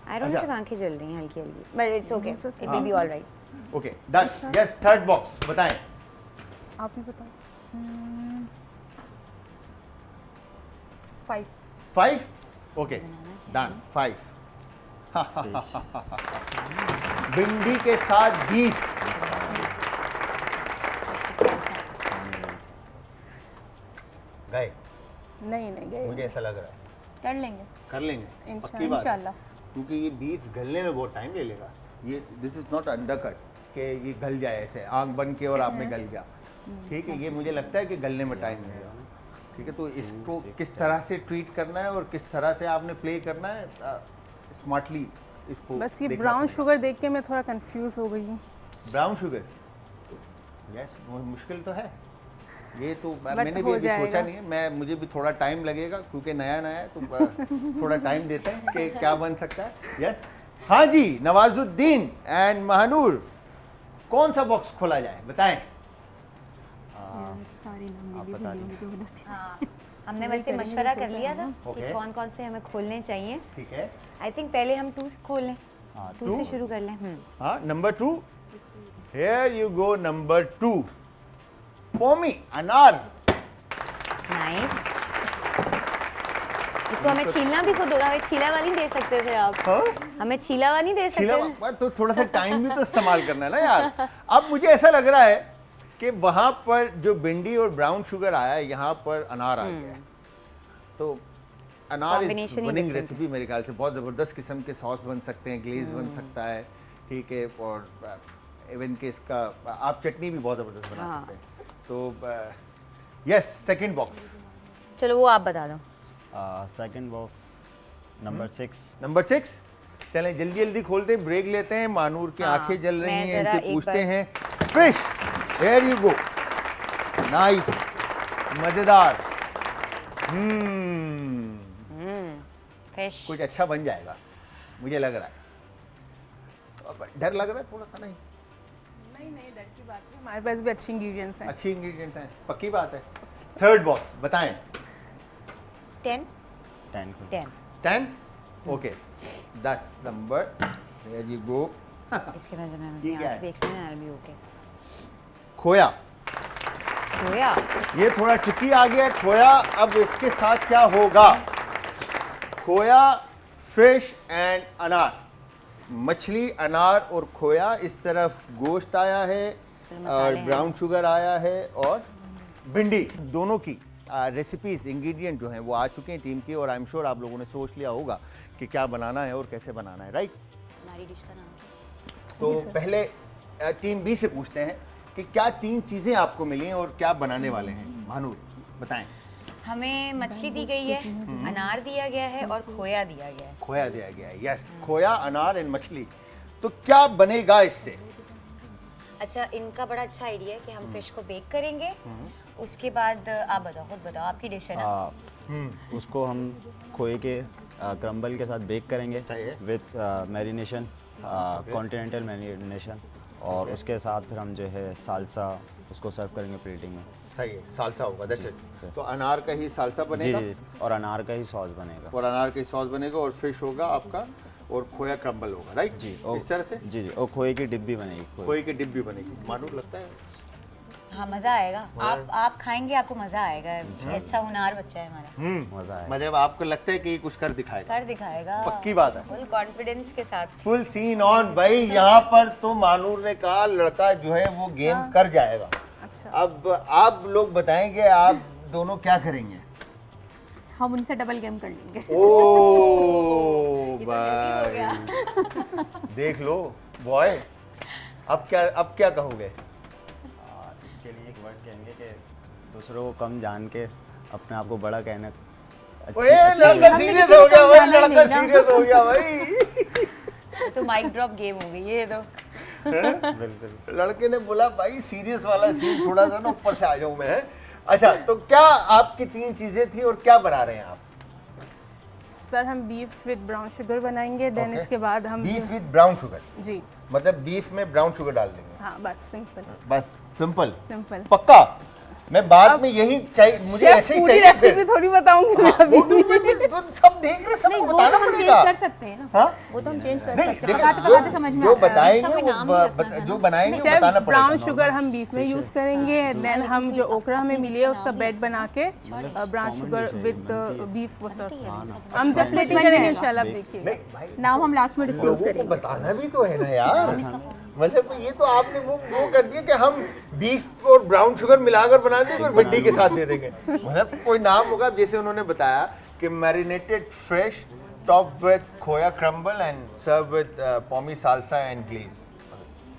I don't know, अच्छा। सिर्फ आंखें जल रही हैं हल्की हल्की, बट इट्स ओके, इट हाँ। Will be alright. Okay done. Yes, third box बताएं। आप ही बताओ. 5. 5। Okay done. 5। भिंडी के साथ बीफ। गए? नहीं गए. मुझे ऐसा लग रहा है कर लेंगे कर लेंगे, इंशाल्लाह। पक्की बात है। इंशाल्लाह. क्योंकि ये बीफ गलने में बहुत टाइम ले लेगा। ये दिस इज नॉट अंडरकट कि ये गल जाए ऐसे आंख बन के और आप में गल गया। ठीक है, ये मुझे लगता है कि गलने में टाइम लगेगा। ठीक है, तो इसको किस तरह से ट्रीट करना है और किस तरह से आपने प्ले करना है स्मार्टली, इसको बस ये देखना ब्राउन पड़ेगा। शुगर देख के मैं थोड़ा कंफ्यूज हो गई हूँ. ब्राउन शुगर, यस, मुश्किल तो है। ये तो But मैंने भी हो अभी सोचा जाएगा। नहीं है, मुझे भी थोड़ा टाइम लगेगा क्योंकि नया नया है, तो थोड़ा टाइम देते हैं कि क्या बन सकता है। यस, हाँ जी, नवाजुद्दीन एंड महानूर, कौन सा बॉक्स खोला जाए बताएं। आप बता दीजिए। हाँ, हमने वैसे मशवरा कर लिया था कि Okay. कौन कौन से हमें खोलने चाहिए। ठीक है, आई थिंक पहले हम 2 खोल लें, हाँ, 2 से two? शुरू कर लें। हाँ, number 2, here you go, number 2, पॉमी अनार। नाइस। इसको हमें छीलना भी खुद होगा, हमें छीला हुआ नहीं दे सकते थे आप। हाँ? हमें छीला हुआ नहीं दे छीला सकते थे। हुआ, तो थोड़ा सा टाइम भी तो इस्तेमाल करना है ना यार। अब मुझे ऐसा लग रहा है कि वहां पर जो भिंडी और ब्राउन शुगर आया है, यहाँ पर अनार आ गया है। तो अनार is Combination he winning different recipe मेरे ख्याल से। बहुत ज़बरदस्त किस्म के सॉस बन सकते हैं, ग्लेज बन सकता है, ठीक है, और इवन के इसका आप चटनी भी बहुत ज़बरदस्त बना हाँ। सकते हैं। तो यस, सेकंड बॉक्स, चलो वो आप बता दो। Second box number 6। नंबर 6। चलें जल्दी जल्दी खोलते हैं, ब्रेक लेते हैं। मानूर की हाँ, आंखें जल रही मैं हैं, ज़रा इनसे एक पूछते बार- हैं। Fish, here you go, nice, मजेदार। फिश। कुछ अच्छा बन जाएगा मुझे लग रहा है। तो अब डर लग रहा है थोड़ा सा? नहीं, नहीं डर की बात नहीं, हमारे पास भी अच्छे इंग्रेडिएंट्स हैं। अच्छी इंग्रेडिएंट्स हैं, पक्की बात है। थर्ड बॉक्स बताएं। 10 10 को 10 10, okay, 10 number, here you go. इसके बाद मैं ये क्या है? देख लेना आई बी ओके। खोया, खोया। ये थोड़ा ट्रिकी आ गया है खोया। अब इसके साथ क्या होगा? खोया, फिश एंड अनार, मछली, अनार और खोया। इस तरफ गोश्त आया है चलो, और मसाले हैं। ब्राउन शुगर आया है और भिंडी। दोनों की रेसिपीज, इंग्रेडिएंट जो हैं वो आ चुके हैं टीम की, और आई एम श्योर आप लोगों ने सोच लिया होगा कि क्या बनाना है और कैसे बनाना है, राइट? हमारी डिश का नाम क्या तो पहले टीम बी से पूछते हैं कि क्या 3 चीज़ें आपको मिली हैं और क्या बनाने वाले हैं। भानूर बताएं। है? हमें मछली दी गई है, अनार दिया गया है और खोया दिया गया है। खोया दिया गया है, यस, खोया, अनार एंड मछली। तो क्या बनेगा इससे? अच्छा, इनका बड़ा अच्छा आइडिया है कि हम फिश को बेक करेंगे, उसके बाद आप बताओ, खुद बताओ, आपकी डिश है ना। उसको हम खोए के क्रम्बल के साथ बेक करेंगे सही है। विथ मैरिनेशन, कॉन्टिनेंटल मैरिनेशन, और उसके साथ फिर हम जो है सालसा उसको सर्व करेंगे प्लेटिंग में। सही है, सालसा होगा, दैट्स इट। जी। तो अनार का ही सालसा जी बनेगा जी, और अनार का ही सॉस बनेगा। और अनार का ही सॉस बनेगा और फिश होगा आपका और खोया क्रम्बल होगा, राइट? जी, इस तरह से जी जी, और खोए की डिब्बी बनेगी। खोए की डिब्बी बनेगी। मानूर लगता है हाँ, मज़ा आएगा। आप खाएंगे, आपको मज़ा आएगा। ये अच्छा होनहार बच्चा है हमारा, मज़ा आएगा। मतलब आपको लगता है कि ये कुछ कर दिखाएगा? कर दिखाएगा। पक्की बात है। फुल कॉन्फिडेंस के साथ। फुल सीन ऑन भाई। यहाँ पर तो मानूर ने कहा लड़का जो है वो गेम कर जाएगा। अच्छा, अब आप लोग बताएंगे आप दोनों क्या करेंगे? हम उनसे डबल गेम कर लेंगे। ओ ये तो heavy हो भाई, देख लो बॉय, अब क्या कहोगे? इसके लिए एक वर्ड कहेंगे कि दूसरों को कम जान के अपने आप को बड़ा कहना। ओए लड़का सीरियस हो गया भाई, लड़का सीरियस हो गया भाई। ये तो माइक ड्रॉप गेम हो गई ये तो। बिल्कुल। लड़के ने बोला भाई सीरियस वाला सीन थोड़ा सा ना ऊपर से आ जाऊं मैं। अच्छा, तो क्या आपकी 3 चीजें थी और क्या बना रहे हैं आप? सर हम बीफ विद ब्राउन शुगर बनाएंगे, देन Okay. इसके बाद हम बीफ विद ब्राउन शुगर, जी मतलब बीफ में ब्राउन शुगर डाल देंगे, हाँ, बस सिंपल बस सिंपल, सिंपल। पक्का? मैं बाद में यही चाहिए, मुझे ऐसे ही पूरी चाहिए रेसिपी फिर। थोड़ी बताऊंगी मैं हाँ, अभी। वो तो सब देख रहे, सबको नहीं, वो तो बताना हम चेंज पड़ेगा। कर सकते हैं ना। हाँ? वो तो हम चेंज कर नहीं, सकते हैं। देखिए, पकाते पकाते समझ में जो आता है। बताएंगे इसका कोई नाम वो नहीं रखना था जो ना। बनाएंगे वो शेफ बताना ब्राउन पड़ेगा। शुगर हम बीफ में यूज करेंगे, देन हम जो ओकरा हमें मिली है उसका बेड बना के ब्राउन शुगर विद बीफ वो सर्व करेंगे। हम जस्ट लेटिंग बन करेंगे जाएगा। इंशाल्लाह, आप देखिए। नहीं भाई, नाम हम लास्ट में डिस्क्लोज लोगों को करेंगे। बताना भी तो है ना यार। मतलब ये तो आपने वो कर दिया कि हम बीफ और ब्राउन शुगर मिलाकर बना देंगे और भिंडी के साथ दे देंगे। मतलब कोई नाम होगा, जैसे उन्होंने बताया कि marinated fish top with khoya crumble and serve with pommy salsa and glaze.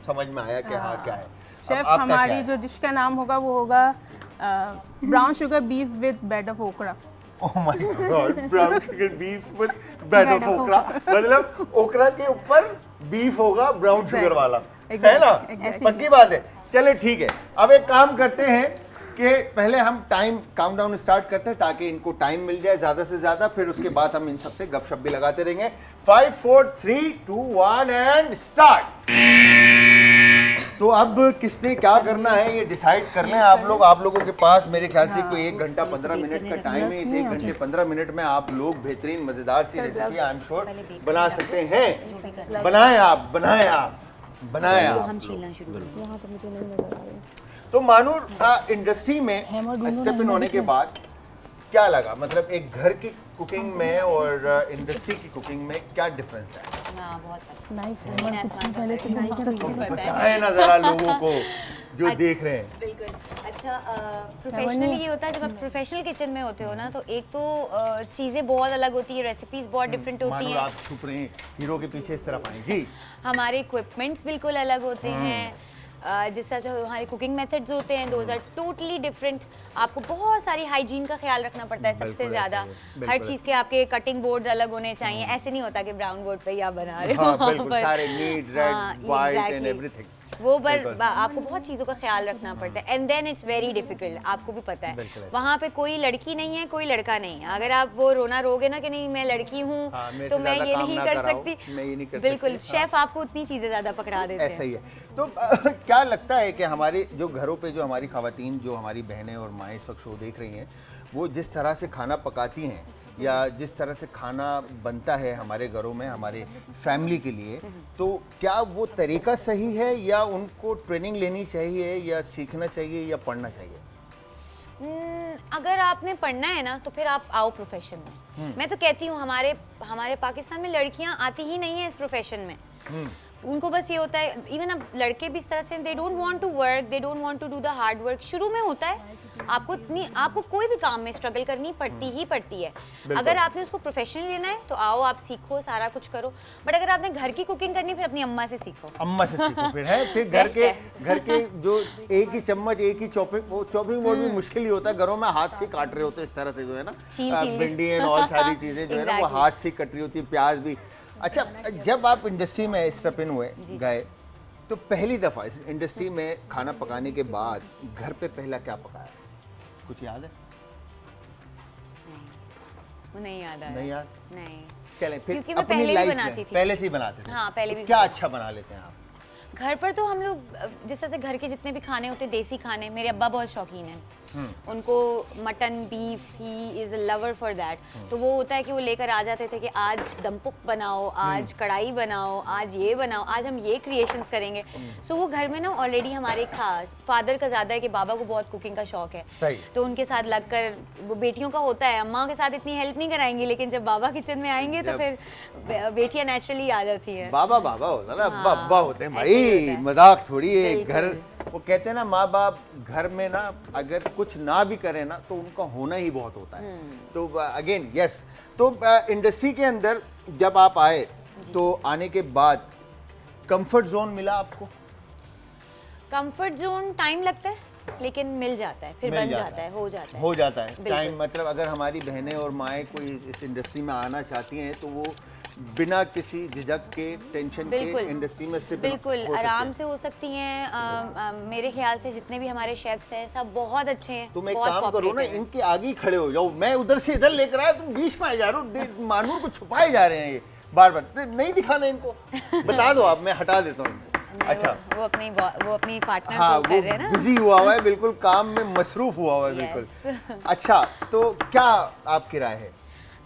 समझ में आया कि हाँ क्या है। अब शेफ आपका क्या हमारी है? जो डिश का नाम होगा वो होगा brown sugar beef with bed of ओकरा। Oh my God, brown sugar beef with bed of okra। मतलब ओकरा के ऊपर बीफ होगा ब्राउन शुगर वाला, है ना? exactly. पक्की बात है। चले ठीक है, अब एक काम करते हैं, कि पहले हम टाइम काउंटडाउन स्टार्ट करते हैं ताकि इनको टाइम मिल जाए ज़्यादा से ज़्यादा, फिर उसके बाद हम इन सबसे गपशप भी लगाते रहेंगे। 5 4 3 2 1 एंड स्टार्ट। तो अब किसने क्या करना है ये डिसाइड कर लें आप लोग। आप लोगों के पास मेरे ख्याल से कोई 1 घंटा 15 मिनट का टाइम है। इस 1 घंटे 15 मिनट में आप लोग बेहतरीन मज़ेदार सी रेसिपी आई एम श्योर बना सकते हैं। बनाएं आप, बनाएं आप, बनाएं आप। हम छीलना शुरू करें। यहाँ पर मुझे नहीं नजर आ रही। तो मानूर इंडस्ट्री में स्टेप इन होने के बाद क्या लगा, मतलब एक घर की कुकिंग में और इंडस्ट्री की कुकिंग में क्या डिफरेंस है? हाँ, बहुत फर्क। नाइफ ज़मीन आसमान का फर्क है। बताएं ना जरा लोगों को जो देख रहे हैं। बिल्कुल। अच्छा, प्रोफेशनली ये होता है जब आप प्रोफेशनल किचन में होते हो ना, तो एक तो चीज़ें बहुत अलग होती है, रेसिपीज बहुत डिफरेंट होती मानूर हैं, आप छुप रहे हैं, हीरो के पीछे इस तरफ आए जी। हमारे इक्विपमेंट्स बिल्कुल अलग होते हैं, जिस तरह से हमारे कुकिंग मेथड्स होते हैं दोज आर टोटली डिफरेंट। आपको बहुत सारी हाइजीन का ख्याल रखना पड़ता है सबसे बिल्कुल ज़्यादा। ऐसा ही है, बिल्कुल हर चीज़ के आपके कटिंग बोर्ड अलग होने चाहिए। ऐसे नहीं होता कि ब्राउन बोर्ड पे ही आप बना रहे हो हाँ, वहाँ बिल्कुल, पर। सारे नीट हाँ, red white and exactly. Everything. वो पर बिल्कुल। आपको बहुत चीज़ों का ख्याल रखना पड़ता है and then it's very difficult. आपको भी पता है बिल्कुल ऐसा। वहाँ पे कोई लड़की नहीं है, कोई लड़का नहीं है। अगर आप वो रोना रोगे ना कि नहीं मैं लड़की हूँ, हाँ, मेरे तो से मैं ज़्यादा ये काम नहीं ना कर कराओ, सकती। मैं ये नहीं कर बिल्कुल, सकती। शेफ आपको उतनी चीज़ें ज़्यादा पकड़ा देते ऐसा हैं। ही है। तो क्या लगता है कि हमारे जो घरों पे जो हमारी खवातीन, जो हमारी बहनें और माएँ इस वक्त शो देख रही हैं, वो जिस तरह से खाना पकाती हैं या जिस तरह से खाना बनता है हमारे घरों में हमारे फैमिली के लिए, तो क्या वो तरीका सही है या उनको ट्रेनिंग लेनी चाहिए या सीखना चाहिए या पढ़ना चाहिए? अगर आपने पढ़ना है ना तो फिर आप आओ प्रोफेशन में। मैं तो कहती हूँ हमारे पाकिस्तान में लड़कियाँ आती ही नहीं है इस प्रोफेशन में। उनको बस ये होता है, इवन अब लड़के भी इस तरह से they don't want to work, they don't want to do the hard work. शुरू में होता है आपको कोई भी काम में स्ट्रगल करनी पड़ती ही पड़ती है। अगर आपने उसको प्रोफेशनल लेना है तो आओ, आप सीखो, सारा कुछ करो। बट अगर आपने घर की कुकिंग करनी है फिर अपनी अम्मा से सीखो। अम्मा से सीखो फिर है। फिर Best घर के जो एक ही चम्मच, एक ही चॉपिंग बोर्ड भी मुश्किल ही होता है। घरों में हाथ से काट रहे होते हैं इस तरह से, जो है ना छील भिंडी एंड ऑल सारी चीजें जो है ना वो Exactly. हाथ से कट रही होती है, प्याज भी। अच्छा, जब आप इंडस्ट्री में स्टेप इन हुए गए तो पहली दफा इस इंडस्ट्री में खाना पकाने के बाद घर पे पहला क्या पकाया, कुछ याद है? वो नहीं याद आया। नहीं याद? नहीं, चलें फिर क्योंकि मैं अपनी पहले भी लाइफ बनाती में थी। पहले से ही बनाते थे। हाँ, पहले तो भी क्या बनाती अच्छा बना लेते हैं आप? घर पर तो हम लोग जिस तरह से घर के जितने भी खाने होते हैं, देसी खाने, मेरे अब्बा बहुत शौकीन हैं। उनको mutton, beef, he is a lover for that. तो वो होता है कि वो लेकर आ जाते थे कि आज दमपुक बनाओ, आज कढ़ाई बनाओ, आज ये बनाओ, आज हम ये क्रिएशंस करेंगे। सो वो घर में ना ऑलरेडी हमारे एक था, फादर का ज़्यादा है कि बाबा को बहुत कुकिंग का शौक है। सही। तो उनके साथ लगकर वो बेटियों का होता है, अम्मा के साथ इतनी हेल्प नहीं कराएंगी, लेकिन जब बाबा किचन में आएंगे तो फिर बेटियां नेचुरली आ जाती हैं। बाबा बाबा होता ना, अब्बा अब्बा होते हैं ऐसे ही भाई, होता है। मजाक थोड़ी है। बिल्कुल। घर वो कहते हैं ना, माँ बाप घर में ना अगर कुछ ना भी करें ना तो उनका होना ही बहुत होता है। तो अगेन यस, तो इंडस्ट्री के अंदर जब आप आए तो आने के बाद कंफर्ट जोन मिला आपको? कंफर्ट जोन टाइम लगता है लेकिन मिल जाता है, फिर मिल बन जाता जाता है, हो जाता है। हो जाता है बिल्कुल। टाइम। मतलब अगर हमारी बहनें और माएँ कोई इस इंडस्ट्री में आना चाहती हैं तो वो बिना किसी झिझक के, टेंशन के बिल्कुल इंडस्ट्री में स्टेप बिल्कुल आराम से हो सकती हैं। मेरे ख्याल से जितने भी हमारे शेफ्स हैं सब बहुत अच्छे हैं। तुम एक बहुत काम करो ना, cooperative हैं। इनके आगे ही खड़े हो जाओ। मैं उधर से इधर लेकर आया, तुम बीच में आ जा रहे हो। मानूर को छुपाए जा रहे हैं ये बार बार। नहीं दिखाना इनको, बता दो आप, मैं हटा देता हूँ इनको। नहीं, अच्छा, वो अपनी पार्टनर हाँ, को वो कर रहे हैं ना। बिजी हुआ हुआ है बिल्कुल, काम में मसरूफ हुआ हुआ है Yes. बिल्कुल। अच्छा, तो क्या आपकी राय है?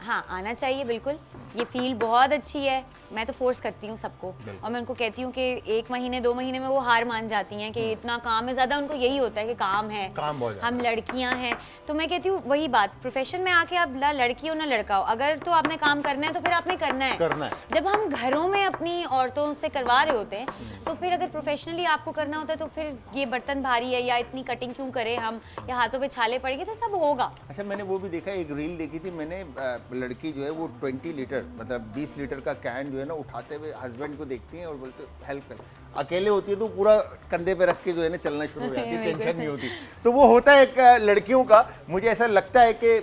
हाँ, आना चाहिए बिल्कुल। ये फील्ड बहुत अच्छी है। मैं तो फोर्स करती हूँ सबको, और मैं उनको कहती हूँ कि 1 महीने 2 महीने में वो हार मान जाती हैं कि इतना काम है। ज़्यादा उनको यही होता है कि काम है, काम बहुत ज़्यादा हम लड़कियाँ हैं। तो मैं कहती हूँ वही बात, प्रोफेशन में आके आप ना लड़की हो ना लड़का हो, अगर तो आपने काम करना है तो फिर आपने करना है। जब हम घरों में अपनी औरतों से करवा रहे होते हैं तो फिर अगर प्रोफेशनली आपको करना होता है तो फिर ये बर्तन भारी है या इतनी कटिंग क्यों करें हम, या हाथों पे छाले पड़ेंगे, तो सब होगा। अच्छा, मैंने वो भी देखा, एक रील देखी थी मैंने, लड़की जो है वो 20 लीटर मतलब 20 लीटर का कैन जो है ना उठाते हुए हस्बैंड को देखती हैं और बोलते हेल्प कर। अकेले होती है तो पूरा कंधे पे रख के जो है ना चलना शुरू हो जाती है, टेंशन नहीं होती। तो वो होता है एक लड़कियों का। मुझे ऐसा लगता है कि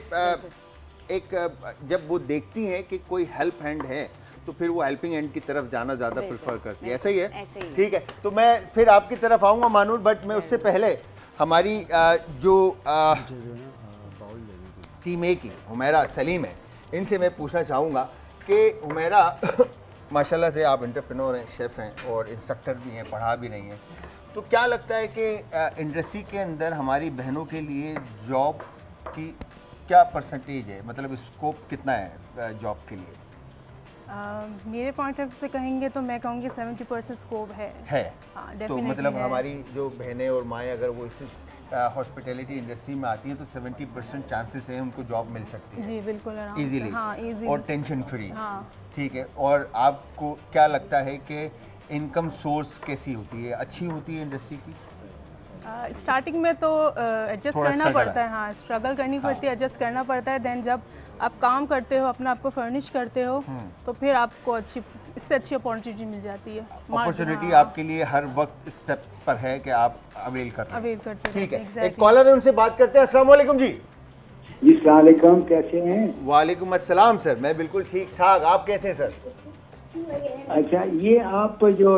एक जब वो देखती हैं कि कोई हेल्प हैंड है तो फिर वो हेल्पिंग हैंड की तरफ जाना ज़्यादा प्रेफर करती है। ऐसा ही है, ऐसे ही। ठीक है। तो मैं फिर आपकी तरफ आऊँगा मानूर, बट मैं उससे पहले हमारी जो टीम ए की हुमैरा सलीम है, इनसे मैं पूछना चाहूँगा कि हुमैरा माशाल्लाह से आप एंटरप्रेन्योर हैं, शेफ़ हैं और इंस्ट्रक्टर भी हैं, पढ़ा भी रही हैं, तो क्या लगता है कि इंडस्ट्री के अंदर हमारी बहनों के लिए जॉब की क्या परसेंटेज है, मतलब स्कोप कितना है जॉब के लिए? मेरे पॉइंट ऑफ से कहेंगे तो मैं कहूँगी 70% स्कोप है। हाँ, तो definitely मतलब है। हमारी जो बहनें और माएँ अगर वो इस हॉस्पिटैलिटी इंडस्ट्री में आती हैं तो 70% चांसेस हैं उनको जॉब मिल सकती है जी बिल्कुल आराम से। इजीली हाँ इजी। और टेंशन फ्री। हाँ। ठीक है, और आपको क्या लगता है कि इनकम सोर्स कैसी होती है, अच्छी होती है इंडस्ट्री की? स्टार्टिंग में तो एडजस्ट थोड़ा करना struggle पड़ता है। हाँ, स्ट्रगल करनी पड़ती है, एडजस्ट करना पड़ता है। देन जब आप काम करते हो, अपना आपको फर्निश करते हो, तो फिर आपको इससे अच्छी अपॉर्चुनिटी मिल जाती है। अपॉर्चुनिटी हाँ, आपके लिए हर वक्त स्टेप पर है कि आप अवेल कर रहे हैं। अवेल करते ठीक है, रहते हैं, एक कॉलर है, उनसे बात करते हैं। अस्सलाम वालेकुम जी। जी अस्सलाम वालेकुम, कैसे हैं? वालेकुम अस्सलाम सर, मैं बिल्कुल ठीक ठाक, आप कैसे हैं सर? अच्छा, ये आप जो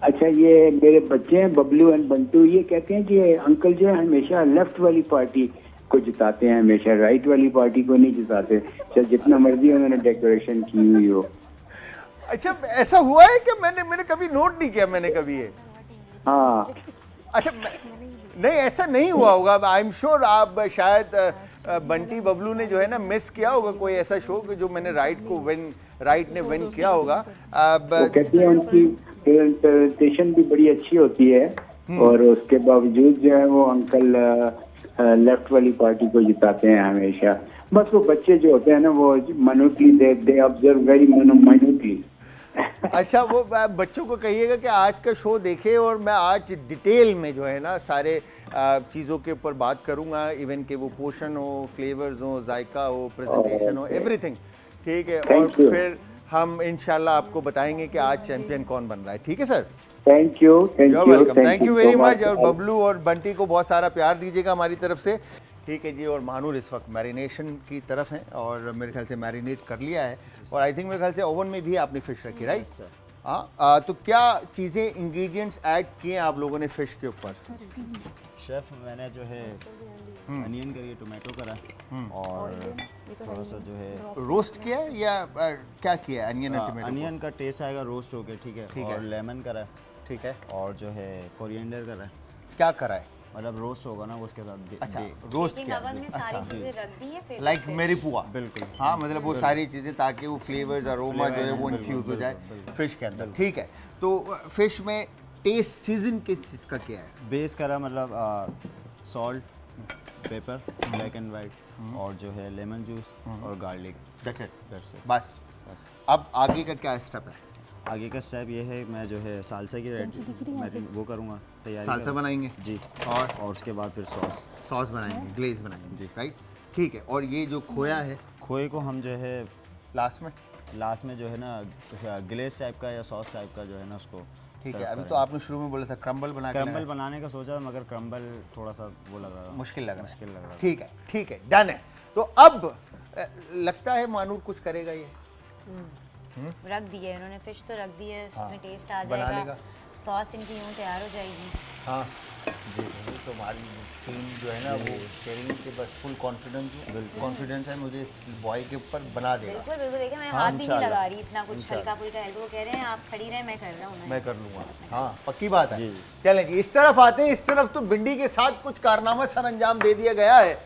अच्छा ये मेरे बच्चे हैं बबलू एंड बंटू, ये कहते हैं कि अंकल जो है हमेशा लेफ्ट वाली पार्टी को जिताते हैं, हमेशा राइट वाली पार्टी को नहीं जिताते, चाहे जितना मर्जी उन्होंने डेकोरेशन की हुई हो। अच्छा, ऐसा हुआ है कि मैंने कभी नोट नहीं किया, मैंने कभी ये। हाँ अच्छा, नहीं ऐसा नहीं हुआ होगा, आई एम श्योर आप शायद बंटी बबलू ने जो है ना मिस किया होगा कोई ऐसा शो कि जो मैंने राइट ने विन किया होगा। अब वो कहते हैं उनकी प्रेजेंटेशन भी बड़ी अच्छी होती है और उसके बावजूद जो है वो अंकल लेफ्ट वाली पार्टी को जिताते हैं हमेशा। बस वो बच्चे जो होते हैं ना वो minutely they observe very minutely. अच्छा, वो बच्चों को कहिएगा कि आज का शो देखे और मैं आज डिटेल में जो है ना सारे चीज़ों के ऊपर बात करूंगा, इवन के वो पोषण हो, फ्लेवर्स हो, जायका हो, प्रेजेंटेशन हो, एवरीथिंग। ठीक है, और Thank you. फिर हम इंशाल्लाह आपको बताएंगे कि आज चैंपियन कौन बन रहा है। ठीक है sir, thank you You're welcome. Thank you very so much। और बबलू और बंटी को बहुत सारा प्यार दीजिएगा हमारी तरफ से। ठीक है जी, और महानूर इस वक्त मैरिनेशन की तरफ हैं और मेरे ख्याल से मैरिनेट कर लिया है और आई थिंक मेरे ख्याल से ओवन में भी आपने फ़िश रखी, राइट? हाँ, तो क्या चीज़ें इंग्रेडिएंट्स ऐड किए आप लोगों ने फ़िश के ऊपर? शेफ मैंने जो है अनियन करी, टोमेटो करा और थोड़ा सा जो है रोस्ट किया है या क्या किया है? अनियन और टमाटो? अनियन का टेस्ट आएगा रोस्ट होके, ठीक है, ठीक और है। लेमन करा ठीक है, और जो है कोरिएंडर करा, क्या करा है? मतलब रोस्ट होगा ना उसके साथ अच्छा, रोस्ट बेकिंग किया ओवन में सारी चीजें रख दी है फिर लाइक मेरी पुआ। बिल्कुल। हाँ, मतलब वो सारी चीज़ें ताकि वो फ्लेवर्स अरोमा जो है वो इन्फ्यूज़ हो जाए फिश के अंदर। ठीक है, तो फिश में टेस्ट सीजन किस चीज़ का क्या है? बेस करा, मतलब salt, paper, black and white और जो है लेमन जूस और garlic. That's it। That's it। बस अब आगे का क्या स्टेप है? आगे का स्टेप ये है, मैं जो है सालसा की वो करूँगा तैयारी सालसा बनाएंगे जी, और उसके बाद फिर सॉस बनाएंगे, ग्लेज बनाएंगे जी, राइट? ठीक है, और ये जो खोया है खोए को हम जो है लास्ट में जो है ना ग्लेज टाइप का या सॉस टाइप का जो है ना उसको ठीक है। serve अभी तो करेंगे। आपने शुरू में बोला था क्रम्बल बना के क्रम्बल लाया। बनाने का सोचा मगर क्रम्बल थोड़ा सा वो लग रहा मुश्किल लग रहा है। ठीक है। ठीक है, डन है। तो अब लगता है मानूर कुछ करेगा ये, रख दिए उन्होंने, फिश तो रख दी है, उसमें हाँ, टेस्ट आ बना जाएगा, लेगा। सॉस इनकी यूँ तैयार हो जाएगी। हाँ जी, तो हमारी टीम जो है ना वो शेयरिंग के बस फुल कॉन्फिडेंस है मुझे इस बॉय के ऊपर बना देगा। बिल्कुल बिल्कुल, देखिए मैं हाँ, हाथ भी नहीं इंशाल्लाह। लगा रही इतना कुछ, हल्का फुल्का हेल्प वो कह रहे हैं आप खड़ी रहे, मैं कर रहा हूँ। मैं कर लूँगा, हाँ पक्की बात है। जी। चलें जी, इस तरफ आते हैं। इस तरफ तो भिंडी के साथ कुछ कारनामा सर अंजाम दे दिया गया है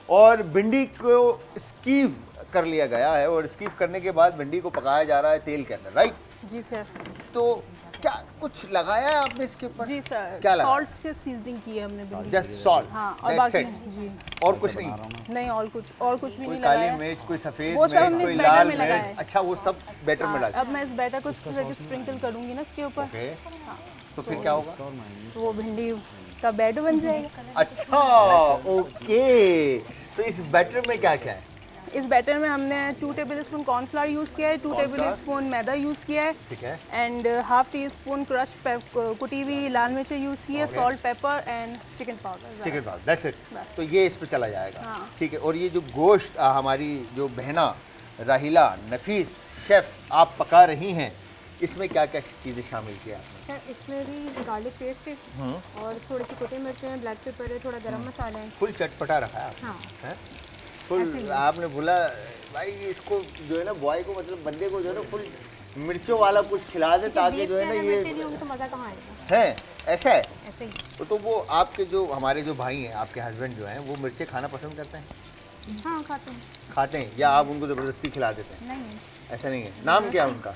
और भिंडी को स्कीव कर लिया गया है और स्कीव करने के बाद भिंडी को पकाया जा रहा है तेल के अंदर, राइट? जी सर। तो क्या कुछ लगाया है आपने इसके ऊपर? जी सर, क्या लगा? सॉल्ट से सीजनिंग की है हमने भिंडी। जस्ट सॉल्ट, हाँ, और बाकी जी और कुछ नहीं? नहीं, और कुछ भी कोई नहीं काली लगाया। मिर्च, कोई सफेद वो सब मिर्च, हमने कोई इस बैटर लाल में लगाया मिर्च? है। अच्छा, वो सब बैटर में हाँ, डाल। अब मैं इस बैटर को स्प्रिंकल करूंगी ना इसके ऊपर, ओके, तो फिर क्या होगा? तो वो भिंडी का बैटर बन जाएगा। अच्छा, ओके। तो इस बैटर में क्या क्या है? इस बैटर में हमने 2 टेबलस्पून कॉर्नफ्लावर यूज़ किया है, 2 टेबलस्पून मैदा यूज़ किया है ठीक है, and half tea spoon crush कुटी हुई लाल मिर्च यूज़ की है, salt, paper and chicken powder. Chicken powder, that's it. तो ये इस पे चला जाएगा। हाँ। ठीक है, और ये जो गोश्त हमारी जो बहना राहिला नफीस शेफ आप पका रही हैं, इसमें क्या क्या चीज़ें शामिल किया आपने? सर इसमें भी गार्लिक पेस्ट है और थोड़ी सी कुटी मिर्चें हैं, ब्लैक पेपर है, थोड़ा गरम मसाला है। फुल चटपटा रखा है आपने, हाँ। हैं? फुल आपने बोला भाई इसको जो है ना बॉय को मतलब बंदे को जो है ना फुल मिर्चों वाला कुछ खिला दे ताकि जो है ना ये मिर्चें नहीं होंगी तो मज़ा कहाँ आएगा। है ऐसा है। ऐसे ही। तो वो आपके जो हमारे जो भाई हैं आपके हस्बैंड जो हैं वो मिर्चें खाना पसंद करते हैं? हाँ खाते हैं। खाते हैं या आप उनको ज़बरदस्ती खिला देते हैं? नहीं ऐसा नहीं है। नाम क्या है उनका?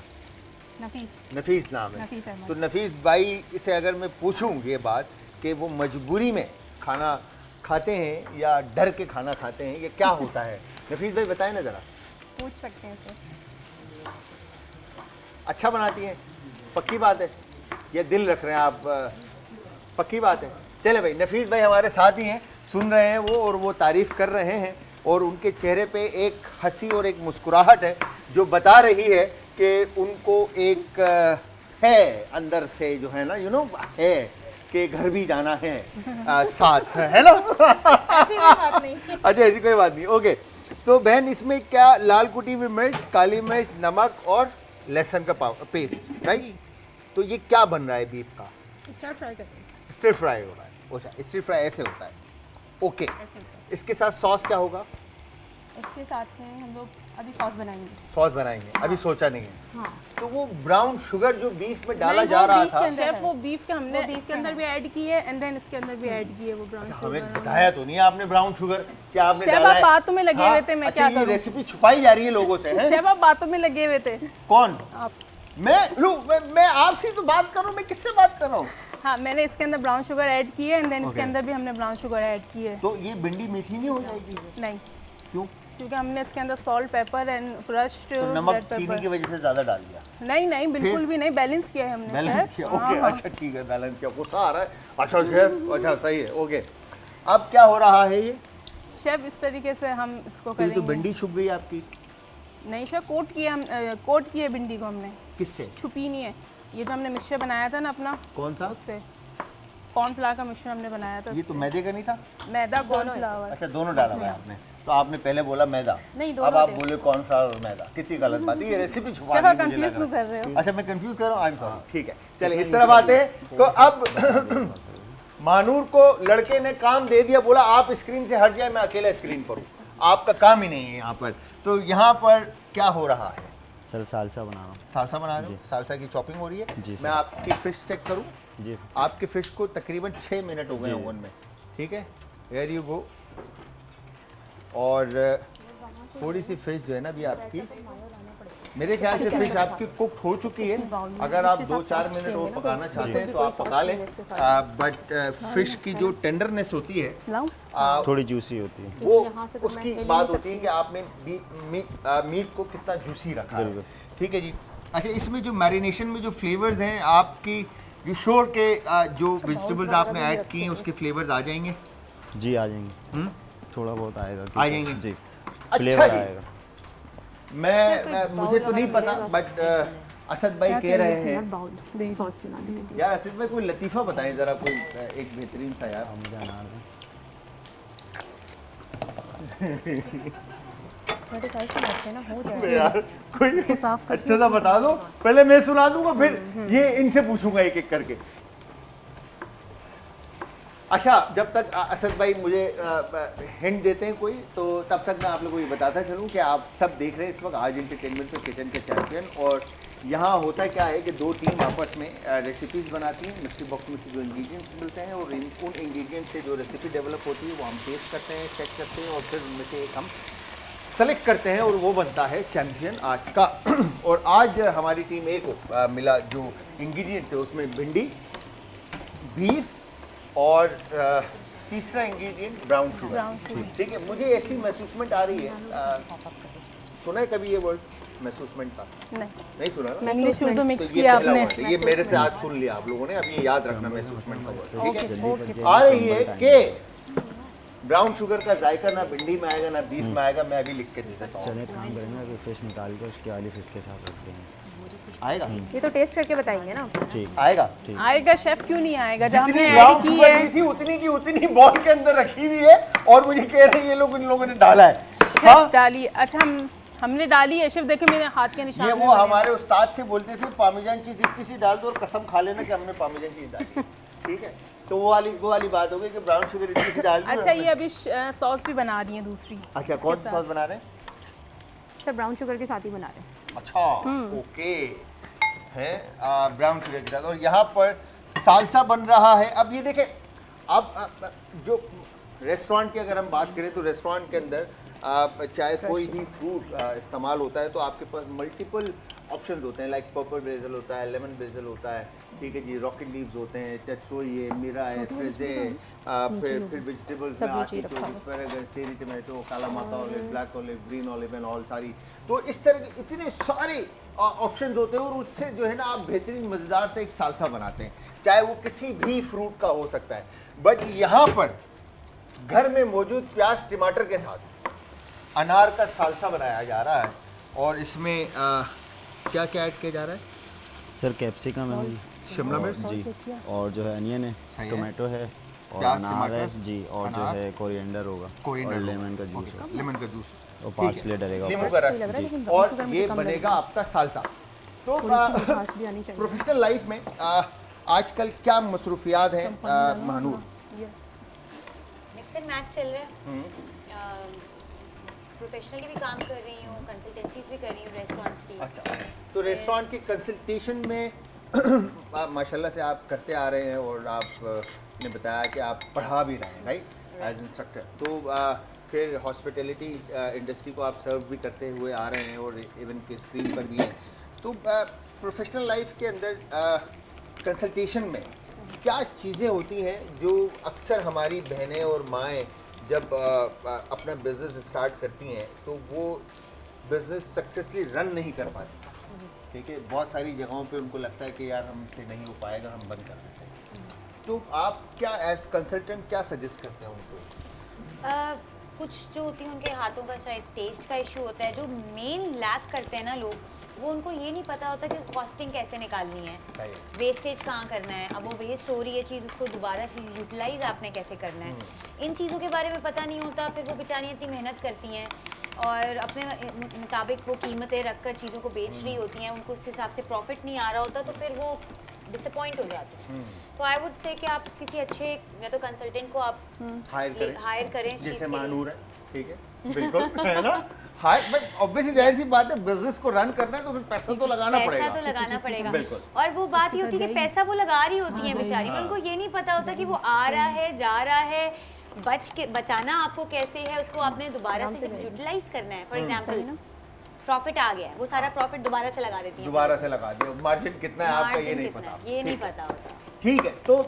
नफीस। नफीस नाम है। नफीस अहमद। तो नफीस भाई से अगर मैं पूछूं ये बात कि वो मजबूरी में खाना खाते हैं या डर के खाना खाते हैं, ये क्या होता है? नफीस भाई बताएं ना ज़रा। पूछ सकते हैं सर। अच्छा बनाती हैं, पक्की बात है, या दिल रख रहे हैं आप? पक्की बात है। चले भाई, नफीस भाई हमारे साथ ही हैं, सुन रहे हैं वो और वो तारीफ़ कर रहे हैं और उनके चेहरे पे एक हंसी और एक मुस्कुराहट है जो बता रही है कि उनको एक है अंदर से जो है ना है कि घर भी जाना है साथ, है ना? ऐसी कोई बात नहीं। अच्छा ऐसी कोई बात नहीं, ओके। तो बहन इसमें क्या लाल कुटी हुई मिर्च, काली मिर्च, नमक और लहसुन का पेस्ट, राइट? तो ये क्या बन रहा है बीफ का? स्टर फ्राई करते हैं। स्टिर फ्राई हो रहा है। अच्छा स्टिर फ्राई ऐसे होता है, ओके। इसके साथ सॉस क्या होगा? इसके साथ में हम लोग अभी सॉस बनाएंगे। सॉस बनाएंगे, अभी सोचा नहीं है। हाँ। तो वो ब्राउन शुगर जो बीफ में डाला नहीं, जा वो रहा बीफ के था, अंदर शेफ है। वो बीफ के हमने वो बीफ इसके के अंदर है। भी ऐड की है एंड देन इसके अंदर भी ऐड की है वो ब्राउन हमें बताया तो नहीं है आपने ब्राउन शुगर क्या आपने शेफ डाला आप है? बातों में लगे हाँ? हुए थे, मैं अच्छा, क्या ये करूं? रेसिपी छुपाई जा रही है लोगों से, हैं? शेफ आप बातों में लगे हुए थे। कौन? आप मैं आपसे तो बात कर रहा हूँ, मैं किससे बात कर रहा हूँ? हाँ, मैंने इसके अंदर ब्राउन शुगर ऐड की है एंड देन इसके Okay. अंदर भी हमने ब्राउन शुगर ऐड की है। तो ये भिंडी मीठी नहीं हो जाएगी? नहीं, क्यों? क्योंकि हमने इसके अंदर सॉल्ट, पेपर एंड क्रश्ड तो नमक रेड चीनी की पेपर। वजह से ज्यादा डाल दिया? नहीं नहीं, बिल्कुल फिर? भी नहीं, बैलेंस किया है हमने। Balance chef. किया, हाँ, ओके। हाँ। अच्छा ठीक है, बैलेंस किया। गुस्सा आ रहा है? अच्छा शेफ, अच्छा सही है, ओके। अब क्या हो रहा है ये? शेफ इस तरीके से हम इसको ये करेंगे। तो भिंडी छुप गई आपकी। नहीं शेफ, कोट किया हम, कोट किया भिंडी को हमने, किससे? छुपी नहीं है। ये जो हमने मिक्सचर बनाया था ना अपना, कौन था? उससे कॉर्नफ्लावर का मिक्सचर हमने बनाया था। ये तो मैदे का नहीं था? मैदा, कॉर्नफ्लावर। अच्छा दोनों डाला हुआ है आपने। तो आपने पहले बोला मैदा, नहीं, अब दोनों आप थे। बोले कॉर्नफ्लावर और मैदा। कितनी गलत बात है, ये रेसिपी शेफ छुपानी आप मुझे कंफ्यूज लग क्यों रहा कर रहे हो? है। अच्छा मैं कंफ्यूज कर रहा हूँ, आई एम सॉरी। ठीक है, चलिए इस तरफ आते हैं। तो अब मानूर को लड़के ने काम दे दिया, बोला आप स्क्रीन से हट जाए, मैं अकेला स्क्रीन पर हूँ, आपका काम ही नहीं है यहाँ पर। तो यहाँ पर क्या हो रहा है? सर सालसा बना रहा हूँ। सालसा बना रहे हो? सालसा की चॉपिंग हो रही है। जी सर। मैं आपकी फिश चेक करूँ? जी सर। आपके फिश को तकरीबन 6 मिनट हो गए ओवन में, ठीक है? Where you go. और थोड़ी सी फिश जो है ना अभी आपकी, मेरे ख्याल से फिश आपकी कुक हो चुकी है। अगर आप 2-4 मिनट और पकाना चाहते हैं तो आप पका लें, बट फिश की जो टेंडरनेस होती है लाऊं? थोड़ी जूसी होती है। वो यहाँ से तो मैं उसकी हिल ही बात नहीं होती है कि आपने मीट को कितना जूसी रखा है। बिल्कुल। ठीक है जी। अच्छा इसमें जो मैरिनेशन में जो फ्लेवर्स हैं आपकी, यू श्योर के जो वेजिटेबल्स आपने ऐड किए हैं उसके फ्लेवर्स आ जाएंगे? जी आ जाएंगे, थोड़ा बहुत आएगा। आ जाएंगे? जी, अच्छा फ्लेवर जी। आएगा। मैं मुझे तो नहीं पता, बट असद भाई कह रहे हैं। सॉस बना देंगे। यार असद भाई कोई लतीफ़ा बताएं ज़रा, कोई एक बेहतरीन सा यार। हम क्या नाम है? ना हो जाए। यार कोई अच्छा सा बता दो, पहले मैं सुना दूंगा फिर ये इनसे पूछूंगा एक एक करके। अच्छा जब तक असद भाई मुझे हिंट देते हैं कोई, तो तब तक मैं आप लोगों को ये बताता चलूँ कि आप सब देख रहे हैं इस वक्त आज एंटरटेनमेंट में किचन के चैंपियन। और यहाँ होता क्या है कि दो टीम आपस में रेसिपीज़ बनाती हैं। मिस्ट्री बॉक्स में से जो इंग्रेडिएंट्स मिलते हैं और उन इंग्रेडिएंट्स से जो रेसिपी डेवलप होती है वो हम टेस्ट करते हैं, चेक करते हैं और फिर उनमें से एक हम सेलेक्ट करते हैं और वो बनता है चैंपियन आज का। और आज हमारी टीम ए को मिला जो इंग्रेडिएंट थे उसमें भिंडी, बीफ और तीसरा इंग्रेडिएंट ब्राउन शुगर। ठीक है, मुझे ऐसी महसूसमेंट आ रही है, सुना है कभी ये वर्ड महसूसमेंट का? नहीं सुना ना? इंग्लिश उर्दू तो मिक्स ये किया पहला आपने। वर्ड है, ये मेरे से आज सुन लिया आप लोगों ने, अब ये याद रखना महसूसमेंट का वर्ड। ठीक है, ओके। आ रही है कि ब्राउन शुगर का जायका ना भिंडी में आएगा ना बीफ में आएगा। मैं अभी लिख के दे देता हूँ, चलिए काम करेंगे कि फिश निकाल के उसकी वाली फिश के साथ रख देंगे। आएगा ये तो टेस्ट करके बताएंगे ना। ठीक आएगा। आएगा शेफ, क्यों नहीं आएगा? जब जितनी हमने ब्राउन ऐड की शुगर है। ली थी उतनी की उतनी बॉल के अंदर रखी हुई है और मुझे कह रहे हैं ये लोग इन लोगों ने डाला है। हाँ डालिए। अच्छा हमने डाली है, शिव देखे मेरे हाथ के निशान ये भी वो बने हैं। हमारे उस्ताद से बोलते थे पार्मेजान चीज इतनी सी डाल दो और कसम खा लेना कि हमने पार्मेजान चीज डाली, ठीक है। तो वो वाली बात हो गई कि ब्राउन शुगर इतनी सी डाल दी। अच्छा, ये अभी सॉस भी बना रही है दूसरी। अच्छा, कौन सी सॉस बना रहे हैं? सर ब्राउन शुगर के साथ ही बना रहे हैं। अच्छा, ओके, है ब्राउन शुगर के साथ। और यहाँ पर सालसा बन रहा है। अब ये देखें, अब जो रेस्टोरेंट की अगर हम बात करें तो रेस्टोरेंट के अंदर चाहे कोई भी फ्रूट इस्तेमाल होता है तो आपके पास मल्टीपल ऑप्शंस होते हैं, लाइक पर्पल ब्रेजल होता है, लेमन ब्रेजल होता है, ठीक है जी, रॉकेट लीव्स होते हैं, चटसोई है, मीरा है, फ्रेजे है, फिर वेजिटेबल्स में आर्टिचोक, एस्पैरागस, चेरी टमाटो, काला माता olive, black olive, green olive and all सारी। तो इस तरह के इतने सारे ऑप्शंस होते हैं और उससे जो है ना आप बेहतरीन मज़ेदार से एक सालसा बनाते हैं, चाहे वो किसी भी फ्रूट का हो सकता है। बट यहाँ पर घर में मौजूद प्याज टमाटर के साथ अनार का सालसा बनाया जा रहा है और इसमें क्या क्या ऐड किया जा रहा है? सर कैप्सिकम है शिमला और- मिर्च जी, और जो है अनियन है, सही है। टोमेटो है और प्याज, अनार है टमाटर, जी, और जो अनार, है कोरिएंडर होगा कोरिएंडर और होगा। लेमन का जूस है लेमन का जूस और पार्सले डलेगा नींबू ऊपर। का रस लग रहा है, जी। लेकिन ब्राउन और शुगर मुझे ये कम बनेगा लगेगा। आपका सालसा। तो थोड़ी सी मिठास भी आनी चाहिए। प्रोफेशनल लाइफ में आजकल क्या मसरूफियात हैं महानूर? मिक्स एंड मैच चल रहा है। प्रोफेशनली भी काम कर रही हूँ, कंसल्टेंसीज भी कर रही हूँ रेस्टोरेंट्स की। अच्छा, तो रेस्टोरेंट की कंसल्टेशन में आप माशाल्लाह से आप करते आ रहे हैं और आप ने बताया कि आप पढ़ा भी रहे हैं, राइट, एज इंस्ट्रक्टर। तो फिर हॉस्पिटैलिटी इंडस्ट्री को आप सर्व भी करते हुए आ रहे हैं और इवन के स्क्रीन पर भी हैं। तो प्रोफेशनल लाइफ के अंदर कंसल्टेशन में क्या चीज़ें होती हैं जो अक्सर हमारी बहनें और माएँ जब अपना बिज़नेस स्टार्ट करती हैं तो वो बिज़नेस सक्सेसफुली रन नहीं कर पाती, ठीक है। बहुत सारी जगहों पे उनको लगता है कि यार हमसे नहीं हो पाएगा, हम बंद कर देते हैं। तो आप क्या एज कंसल्टेंट क्या सजेस्ट करते हैं उनको? कुछ जो होती है उनके हाथों का शायद टेस्ट का इशू होता है। जो मेन लैक करते हैं ना लोग, वो उनको ये नहीं पता होता कि कॉस्टिंग कैसे निकालनी है, सही है। वेस्टेज कहाँ करना है। अब वो वेस्ट हो रही है चीज़, उसको दोबारा चीज़ यूटिलाइज आपने कैसे करना है, इन चीज़ों के बारे में पता नहीं होता। फिर वो बेचारियाँ इतनी मेहनत करती हैं और अपने मुताबिक वो कीमतें रख कर चीज़ों को बेच रही होती हैं, उनको उस हिसाब से प्रॉफिट नहीं आ रहा होता, तो फिर वो डिसअपॉइंट हो जाते हैं। तो आई वुड से कि आप किसी अच्छे या तो कंसल्टेंट को आप हायर करें इस चीज़ जैसे के लिए। मानूर है, ठीक है, बिल्कुल है ना। हाई, बट ऑब्वियसली जाहिर सी बात है, बिजनेस को रन करना है तो फिर पैसा तो लगाना पड़ेगा। पैसा तो लगाना पड़ेगा। बिल्कुल। और वो बात ये होती है कि पैसा वो लगा रही होती है बेचारी, पर उनको ये नहीं पता होता कि वो आ रहा है, जा रहा है, बचाना आपको कैसे है, उसको आपने दोबारा से जब यूटिलाइज करना है। फॉर एग्जांपल प्रॉफिट आ गया है, वो सारा प्रॉफिट दोबारा से लगा देती है। दोबारा से लगा दिया, मार्जिन कितना है आपका ये नहीं पता। ये नहीं पता होता। ठीक है, तो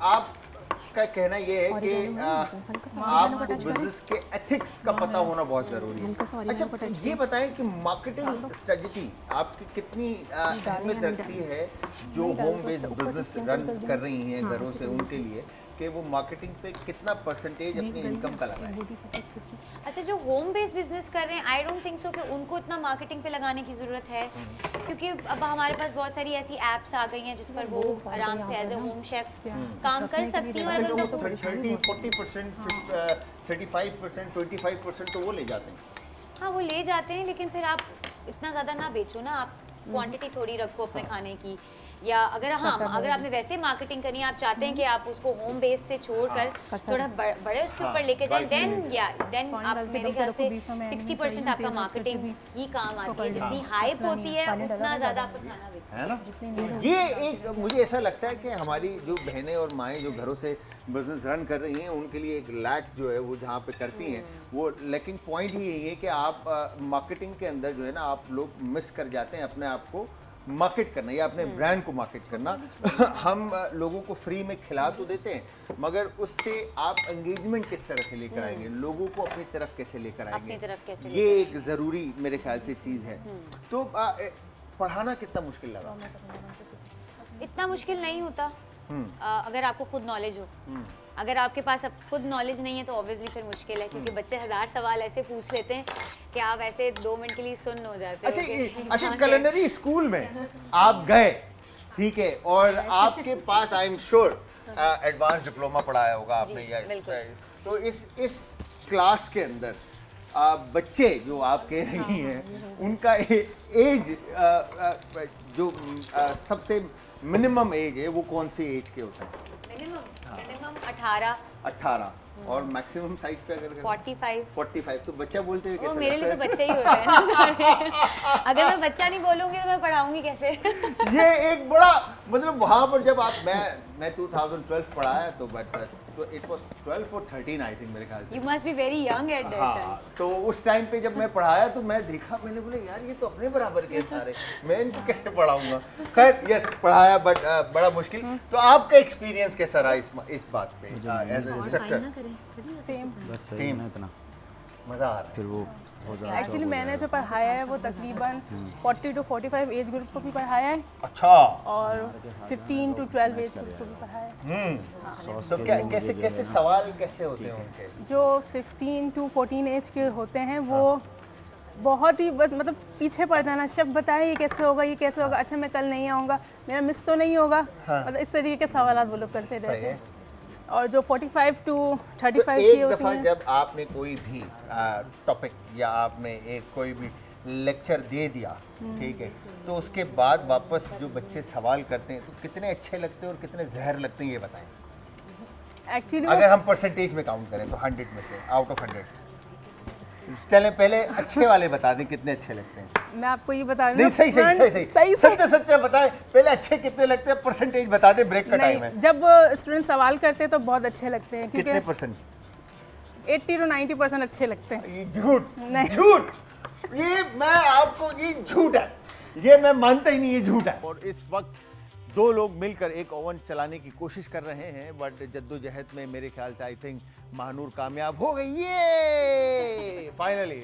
आपका कहना ये है कि आपको बिजनेस के एथिक्स का पता होना बहुत जरूरी है। अच्छा, ये बताएं कि मार्केटिंग स्ट्रेटजी आपकी कितनी अहमियत रखती है जो होम बेस्ड बिजनेस रन कर रही हैं घरों से, उनके लिए कि वो मार्केटिंग पे कितना परसेंटेज अपनी इनकम का लगाएं? अच्छा, जो होम बेस्ड बिजनेस कर रहे हैं, आई डोंट थिंक सो कि उनको इतना मार्केटिंग पे लगाने की ज़रूरत है, क्योंकि अब हमारे पास बहुत सारी ऐसी एप्स आ गई हैं जिस पर वो आराम से एज ए होम शेफ काम कर सकती हैं। और अगर उनका 30-40%, 35%, 25% तो वो ले जाते हैं। हाँ, वो ले जाते हैं, लेकिन फिर आप इतना ज़्यादा ना बेचो ना, आप क्वांटिटी थोड़ी रखो अपने खाने की। या अगर अगर आपने वैसे मार्केटिंग करनी है, आप चाहते हैं कि आप उसको होम बेस से छोड़कर थोड़ा बड़े उसके ऊपर लेके जाएं, देन आप मेरे ख्याल से 60% आपका मार्केटिंग ही काम आती है। जितनी हाइप होती है उतना ज़्यादा आपका खाना बिकता है ना। ये एक मुझे ऐसा लगता है कि हमारी जो बहनें और माएँ जो घरों से बिजनेस रन कर रही हैं उनके लिए एक लैक जो है वो जहाँ पे करती हैं वो, लेकिन पॉइंट ही यही है कि आप मार्केटिंग के अंदर जो है ना आप लोग मिस कर जाते हैं अपने आप को मार्केट करना या अपने ब्रांड को मार्केट करना। हम लोगों को फ्री में खिला तो देते हैं, मगर उससे आप एंगेजमेंट किस तरह से लेकर आएंगे, लोगों को अपनी तरफ कैसे लेकर आएंगे, अपनी तरफ कैसे ये एक ज़रूरी मेरे ख्याल से चीज़ है। तो पढ़ाना कितना मुश्किल लगा? इतना मुश्किल नहीं होता अगर आपको खुद नॉलेज हो। अगर आपके पास अब खुद नॉलेज नहीं है तो ऑब्वियसली फिर मुश्किल है, क्योंकि बच्चे 1000 सवाल ऐसे पूछ लेते हैं कि आप ऐसे 2 मिनट के लिए सुन हो जाते हो। अच्छा, culinary स्कूल में आप गए, ठीक है, और आपके पास I am sure advance diploma पढ़ाया होगा आपने, या तो इस क्लास के अंदर बच्चे जो आप कह रही हैं उनका एज जो सबसे मिनिमम एज है वो कौन सी एज के होता है? मिनिमम 18 और मैक्सिमम साइड पे अगर 45 तो बच्चा बोलते हुए वो कैसे मेरे लिए तो लगता बच्चा ही होता है ना सारे। अगर मैं बच्चा नहीं बोलूंगी तो मैं पढ़ाऊंगी कैसे? है? ये एक बड़ा मतलब वहाँ पर जब आप मैं 2012 पढ़ाया तो बट तो इट वाज 12 और 13 आई थिंक मेरे ख्याल से। You must be very young at that time. हाँ, तो उस टाइम पे जब मैं पढ़ाया तो मैं देखा, मैंने बोला यार ये तो अपने बराबर के सारे, मैं इनको कैसे पढ़ाऊंगा। खैर यस पढ़ाया बट बड़ा मुश्किल। तो आपका एक्सपीरियंस कैसा रहा इस बात पे एज ए इंस्ट्रक्टर? सेम। बस सही Same. है ना इतना, मजा आ रहा है। फिर वो हो जाए एक्चुअली मैंने जो पढ़ाया है वो तकरीबन 40 to 45 एज ग्रुप को भी पढ़ाया है अच्छा। और 15 to 12 एज ग्रुप को भी पढ़ाया है। तो कैसे कैसे सवाल कैसे होते हैं उनके? जो 15 to 14 एज के होते हैं वो बहुत ही बस मतलब पीछे पड़ जाना, शब बताए ये कैसे होगा, ये कैसे होगा, अच्छा मैं कल नहीं आऊँगा, मेरा मिस तो नहीं होगा, मतलब इस तरीके के सवाल वो लोग करते सही रहते है। हैं। और जो 45 to 35 तो की एक होती दफा हैं, जब आपने कोई भी टॉपिक या आपने एक कोई भी लेक्चर दे दिया, ठीक है, तो उसके बाद वापस जो बच्चे सवाल करते हैं तो कितने अच्छे लगते हैं और कितने जहर लगते हैं ये बताएं। एक्चुअली अगर हम परसेंटेज में काउंट करें तो 100 में से आउट ऑफ 100 चलें, पहले अच्छे वाले बता दें कितने अच्छे लगते हैं। मैं आपको ये बता नहीं सही सच्चे सच्चे बताएं, पहले अच्छे कितने लगते हैं, परसेंटेज बता दें, ब्रेक का टाइम है। नहीं, जब स्टूडेंट सवाल करते हैं तो बहुत अच्छे लगते हैं कितने क्योंकि परसेंट? 80 to 90% अच्छे लगते हैं। ये झूठ नहीं। झूठ, ये मैं आपको, ये झूठ है, ये मैं मानता ही नहीं, ये झूठ है। और इस वक्त दो लोग मिलकर एक ओवन चलाने की कोशिश कर रहे हैं, बट जद्दोजहद में मेरे ख्याल से आई थिंक महानूर कामयाब हो गई, ये फाइनली।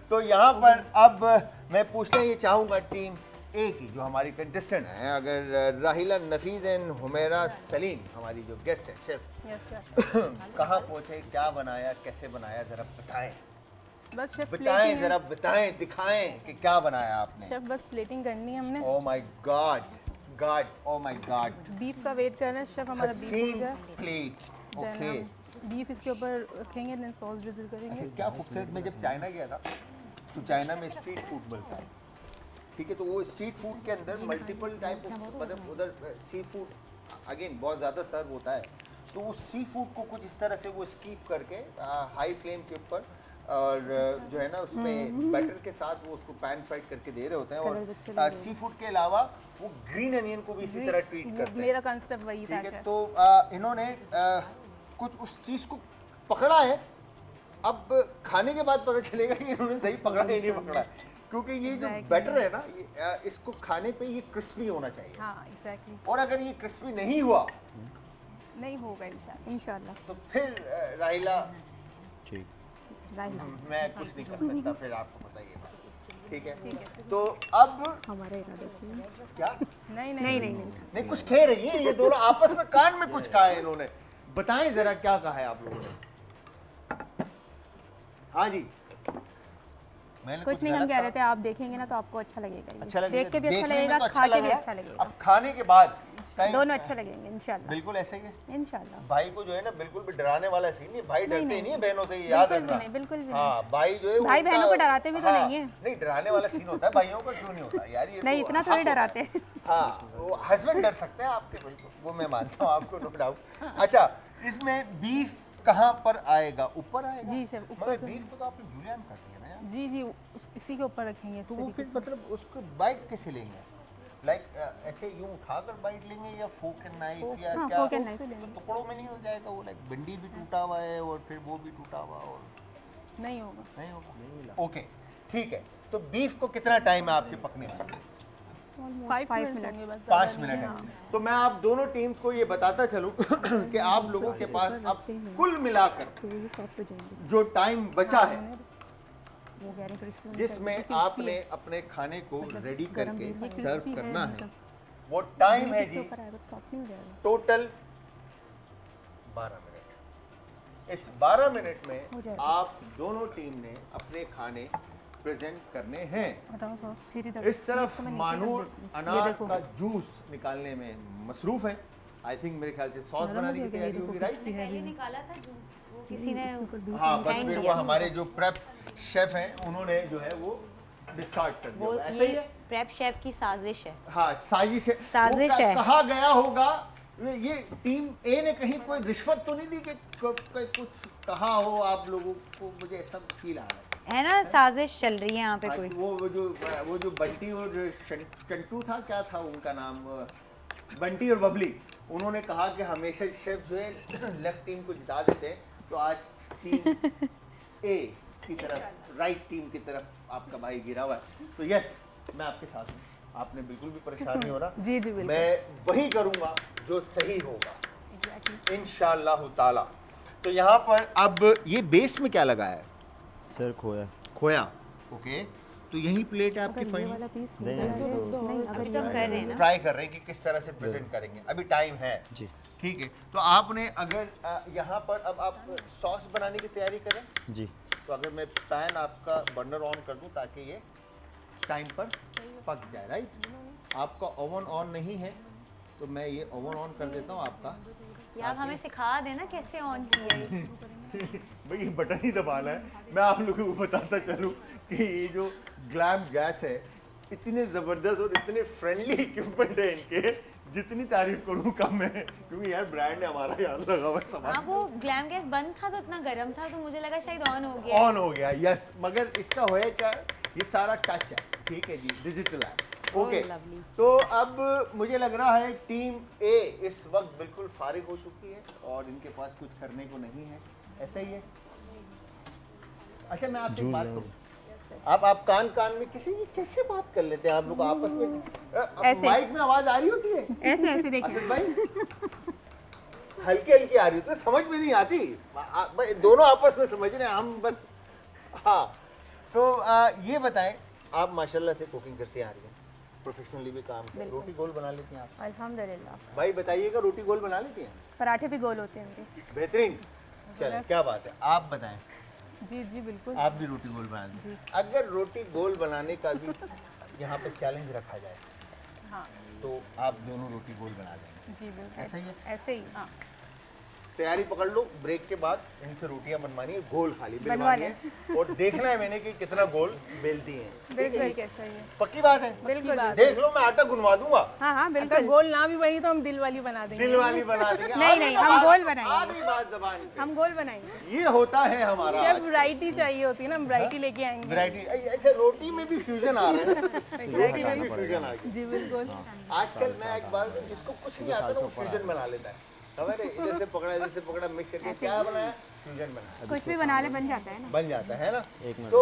तो यहाँ पर अब मैं पूछना ये चाहूँगा टीम ए की जो हमारी कंटेस्टेंट हैं, अगर राहिला नफीज एंड हुमैरा सलीम हमारी जो गेस्ट है शेफ, Yes, sir. कहाँ पहुँचे, क्या बनाया, कैसे बनाया, जरा बताएं। बस शेफ बताएं प्लेटिंग जरा, बताएं, दिखाएं कि क्या बनाया आपने। शेफ बस प्लेटिंग करनी है हमने। Oh my God, God, oh my God, beef का वेट करना है शेफ, हमारा बीफ हो हसीन जाए प्लेट। Then ओके, हम बीफ इसके ऊपर रखेंगे, देन सॉस ड्रिजल करेंगे। क्या खूबसूरत। मैं जब चाइना गया था तो चाइना में स्ट्रीट फूड मिलता है, ठीक है, तो वो स्ट्रीट फूड के अंदर मल्टीपल टाइप ऑफ, मतलब उधर सी फूड अगेन बहुत ज़्यादा सर्व होता है, तो वो सी फूड को कुछ इस तरह से वो स्कीप करके हाई फ्लेम के ऊपर और जो है ना उसमें बैटर के साथ वो उसको पैन फ्राइड करके दे रहे होते हैं। Colours अच्छे लग और रहे सी फूड के अलावा वो ग्रीन अनियन को भी इसी तरह ट्रीट करते हैं, मेरा कंसेप्ट वही था ठीक है। शेफ। तो इन्होंने कुछ उस चीज़ को पकड़ा है, अब खाने के बाद पता चलेगा कि इन्होंने सही पकड़ा है नहीं पकड़ा है, क्योंकि ये जो Exactly. बैटर है ना इसको खाने पे ये क्रिस्पी होना चाहिए, हाँ एग्जैक्टली, और अगर ये क्रिस्पी नहीं हुआ नहीं होगा इंशाल्लाह। तो फिर राहिला ठीक। मैं कुछ नहीं कर सकता, फिर आपको बताइए, ठीक है। तो अब हमारा इरादा चाहिए। क्या नहीं नहीं नहीं नहीं नहीं कुछ कह रही है ये दोनों आपस में, कान में कुछ कहा है इन्होंने, बताएं जरा क्या कहा है आप लोगों ने। हाँ जी, मैंने कुछ नहीं, हम गलत कह रहे कहा? थे आप देखेंगे ना तो आपको अच्छा लगेगा ये। अच्छा लगेगा, देख के भी अच्छा देखने में लगेगा, तो खा के भी लगेगा। अच्छा लगेगा, अब खाने के बाद दोनों अच्छे लगेंगे इंशाल्लाह बिल्कुल ऐसे ही। इंशाल्लाह। भाई को जो है ना बिल्कुल भी डराने वाला सीन नहीं, भाई डरते नहीं, नहीं है बहनों से, ये याद बिल्कुल भी रखना। नहीं, बिल्कुल भी हाँ भाई जो है वो भाई उनका- बहनों को डराते भी तो हाँ, नहीं है। नहीं डराने वाला सीन होता है भाइयों का, क्यों नहीं होता यार, ये नहीं तो इतना हक थोड़ी होता है। डराते हैं। हाँ वो हस्बैंड डर सकते हैं आपके, बिल्कुल वो मैं मानता हूँ आपको, नो डाउट। अच्छा, इसमें बीफ कहाँ पर आएगा, ऊपर आएगा? जी, शेफ, ऊपर मगर तो- बीफ को तो आपने जूलियन कर दिया ना यार, जी जी इसी के ऊपर रखेंगे इस तो वो तरीके फिर मतलब उसको बाइट कैसे लेंगे? लाइक ऐसे यूं उठाकर बाइट लेंगे या फोक एंड नाइफ या हाँ, क्या? fork and knife से तो लेंगे। टुकड़ों में नहीं हो जाएगा वो, लाइक भिंडी भी टूटा हुआ है और फिर वो भी टूटा हुआ और से। नहीं होगा। नहीं होगा। ओके ठीक है, तो बीफ को कितना टाइम है आपके पकने में? 5 5 मिनट मिनट होंगे बस, 5 ज़्यादा मिनट नहीं। है। तो मैं आप दोनों टीम्स को ये बताता चलूं कि आप लोगों के पास अब कुल मिलाकर तो ये सॉफ्ट हो जाएंगे, जो टाइम बचा है वो गहरे क्रिस्पी होने जिसमें चाहिए। आपने अपने खाने को रेडी गरम करके भी है, सर्व crispy है, करना है, मतलब वो टाइम है इसके जी ऊपर आएगा तो सॉफ्ट नहीं हो जाएगा। Total 12 minute. इस 12 मिनट में हो जाएगा। आप दोनों टीम ने अपने खाने प्रेजेंट करने हैं। हटाओ सॉस, फिर इधर इस तरफ इसको मैं नीचे रख मानूर देती हूँ। ये अनार देखो। का जूस निकालने में मसरूफ है, आई थिंक मेरे ख्याल से सॉस बनाने की तैयारी होगी, राइट? पहले निकाला था जूस, वो किसी ने हाँ, बस फेंक फिर वो दिया। हमारे जो प्रेप शेफ हैं उन्होंने जो है वो डिस्कार्ड कर दिया, वो ऐसा ही ये है। प्रेप शेफ की साजिश है। हाँ, साजिश है। साजिश वो है। कहा गया होगा ये टीम ए ने कहीं कोई रिश्वत तो नहीं दी कि कुछ कहा हो आप लोगों को, मुझे ऐसा फील आ रहा है। है ना, साजिश चल रही है यहाँ पे हाँ, कोई। वो जो बंटी और चंटू था, क्या था उनका नाम, बंटी और बबली, उन्होंने कहा कि हमेशा शेफ जो है लेफ्ट टीम को जिता देते हैं, तो आज टीम ए की तरफ, राइट टीम की तरफ आपका भाई गिरा हुआ है। तो यस, मैं आपके साथ हूँ, आपने बिल्कुल भी परेशान नहीं होना। जी जी बिल्कुल। मैं वही करूँगा जो सही होगा इंशाअल्लाह ताला। तो यहाँ पर अब ये बेस में क्या लगा है? सर खोया खोया। ओके, तो यही प्लेट है आपकी फाइनल? अभी तो हम कर रहे हैं ना। ट्राई कर रहे हैं कि किस तरह से प्रेजेंट करेंगे, अभी टाइम है। जी ठीक है, तो आपने अगर यहाँ पर अब आप सॉस बनाने की तैयारी करें, जी। तो अगर मैं पैन आपका बर्नर ऑन कर दूं ताकि ये टाइम पर पक जाए, राइट? आपका ओवन ऑन नहीं है तो मैं ये ओवन ऑन कर देता हूँ आपका। या आप हमें सिखा देना कैसे ऑन किया है। भाई ये बटन ही दबाना है। मैं आप लोगों को बताता चलूँ कि ये जो ग्लैम गैस है, इतने ज़बरदस्त और इतने फ्रेंडली इक्विपमेंट है इनके, जितनी तारीफ करूँ कम है, क्योंकि यार ब्रांड है हमारा यार लगा हुआ सामान। हाँ, वो ग्लैम गैस बंद था तो इतना गर्म था तो मुझे लगा शायद ऑन हो गया। ऑन हो गया, यस। मगर इसका होए क्या, ये सारा टच है, ठीक है जी, डिजिटल है। Okay, lovely. तो अब मुझे लग रहा है टीम ए इस वक्त बिल्कुल फारिग हो चुकी है और इनके पास कुछ करने को नहीं है, ऐसा ही है। अच्छा, मैं आपसे एक बात करूं, आप कान कान में किसी कैसे बात कर लेते हैं आप लोग आपस में? ऐसे। माइक में आवाज आ रही होती है? ऐसे ऐसे देखिए। असद भाई हल्की हल्की आ रही होती है, समझ में नहीं आती। भाई दोनों आपस में समझ रहे हैं, हम बस। हाँ, तो ये बताएं, आप माशाल्लाह से कुकिंग करते आ रही हैं, प्रोफेशनली भी काम करते हैं, रोटी गोल बना लेती हैं आप? अल्हम्दुलिल्लाह। भाई बताइएगा, रोटी गोल बना लेती हैं? पराठे भी गोल होते हैं मेरे। बेहतरीन, चलें, क्या बात है। आप बताएं, जी जी बिल्कुल। आप भी रोटी गोल बना लेती हैं? अगर रोटी गोल बनाने का भी यहाँ पे चैलेंज रखा जाए, हाँ तो आप दोनों रोटी गोल बना देंगे, जी बिल्कुल। ऐसा ही है? ऐसे ही। हाँ तैयारी पकड़ लो, ब्रेक के बाद इनसे रोटियां बनवानी है, गोल खाली बनवा बेलवानी है, और देखना है मैंने कि कितना गोल बेलती हैं। बिल्कुल कैसा ही है। पक्की बात है? बिल्कुल। देख लो, मैं आटा गुनवा दूंगा, हाँ हाँ अगर बिल्कुल। गोल ना भी बनी तो हम दिल वाली बना देंगे। दिल वाली बना देंगे। नहीं, आ गई नहीं, ना हम बात, गोल बनाएंगे। आ गई बात ज़बान पे। हम गोल बनाएंगे। ये होता है हमारा जब वैरायटी चाहिए होती है ना, हम वैरायटी लेके आएंगे। वैरायटी। अच्छा, रोटी में भी फ्यूजन आ रहा है, रोटी में भी फ्यूजन आ गया। जी बिल्कुल। आजकल मैं एक बार, जिसको कुछ नहीं आता ना, वो फ्यूजन बना लेता है। खबर है, इधर से पकड़ा मिक्स करके क्या बनाया, फ्यूजन बनाया, कुछ भी बना ले बन जाता है ना। बन जाता है ना। एक मिनट तो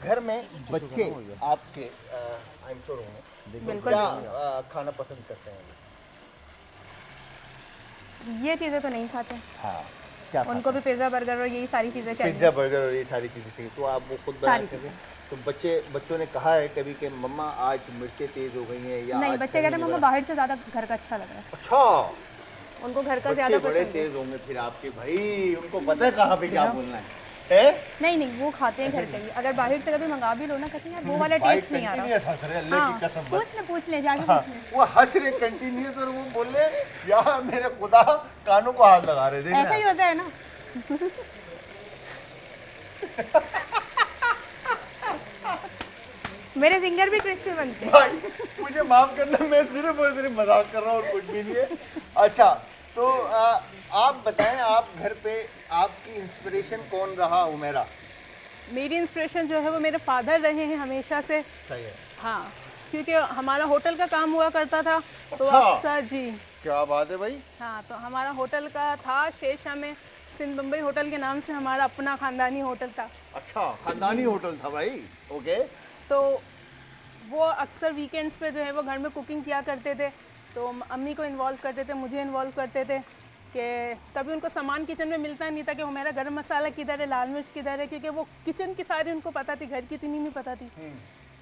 घर में बच्चे आपके आई एम श्योर होंगे, क्या खाना पसंद करते हैं? ये चीज़ें तो नहीं खाते, हाँ, क्या उनको भी पिज़्ज़ा बर्गर और यही सारी चीज़ें चाहिए। पिज्जा बर्गर और ये सारी चीज़ें थी, तो आप वो खुद बना करके? तो बच्चों ने कहा है कभी कि मम्मा आज मिर्चें तेज हो गई हैं, या नहीं, आज बच्चे सही कहते हैं नहीं मम्मा बना। बाहर से ज़्यादा घर का अच्छा लग रहा है। अच्छा, उनको घर का बच्चे ज़्यादा बड़े पसंद है। तेज होंगे फिर आपके, भाई उनको पता है कहाँ पे क्या बोलना है? नहीं नहीं, वो खाते हैं घर का ही। अगर बाहर से कभी मंगा भी लो ना, कहते हैं यार वो वाला भाई टेस्ट नहीं आ रहा। कंटिन्यूअस हंस रहे, अल्लाह हाँ, की कसम। बस पूछ ले जाके हाँ, पूछ ले। वो हंस रहे कंटिन्यूस, और वो बोल रहे यार मेरे खुदा, कानों को हाथ लगा रहे, देख रहे ऐसा ही हैं? होता है ना। मेरे फिंगर भी क्रिस्पी बनते हैं। भाई मुझे माफ करना, मैं सिर्फ और सिर्फ मजाक कर रहा हूँ और कुछ भी नहीं है। अच्छा, तो आप बताएं, आप घर पे आपकी इंस्पिरेशन कौन रहा उमेरा? मेरी इंस्पिरेशन जो है वो मेरे फादर रहे हैं हमेशा से। सही है, हाँ, क्योंकि हमारा होटल का काम हुआ करता था, तो अच्छा। अक्सर जी क्या बात है भाई। हाँ, तो हमारा होटल का था शेरशाह में, सिंध बम्बई होटल के नाम से हमारा अपना खानदानी होटल था। अच्छा, खानदानी होटल था भाई। ओके, तो वो अक्सर वीकेंड्स पे जो है वो घर में कुकिंग किया करते थे, तो अम्मी को इन्वॉल्व करते थे, मुझे इन्वॉल्व करते थे कि कभी उनको सामान किचन में मिलता नहीं था कि हमारा गरम मसाला किधर है, लाल मिर्च किधर है, क्योंकि वो किचन की सारी उनको पता थी, घर की इतनी नहीं पता थी।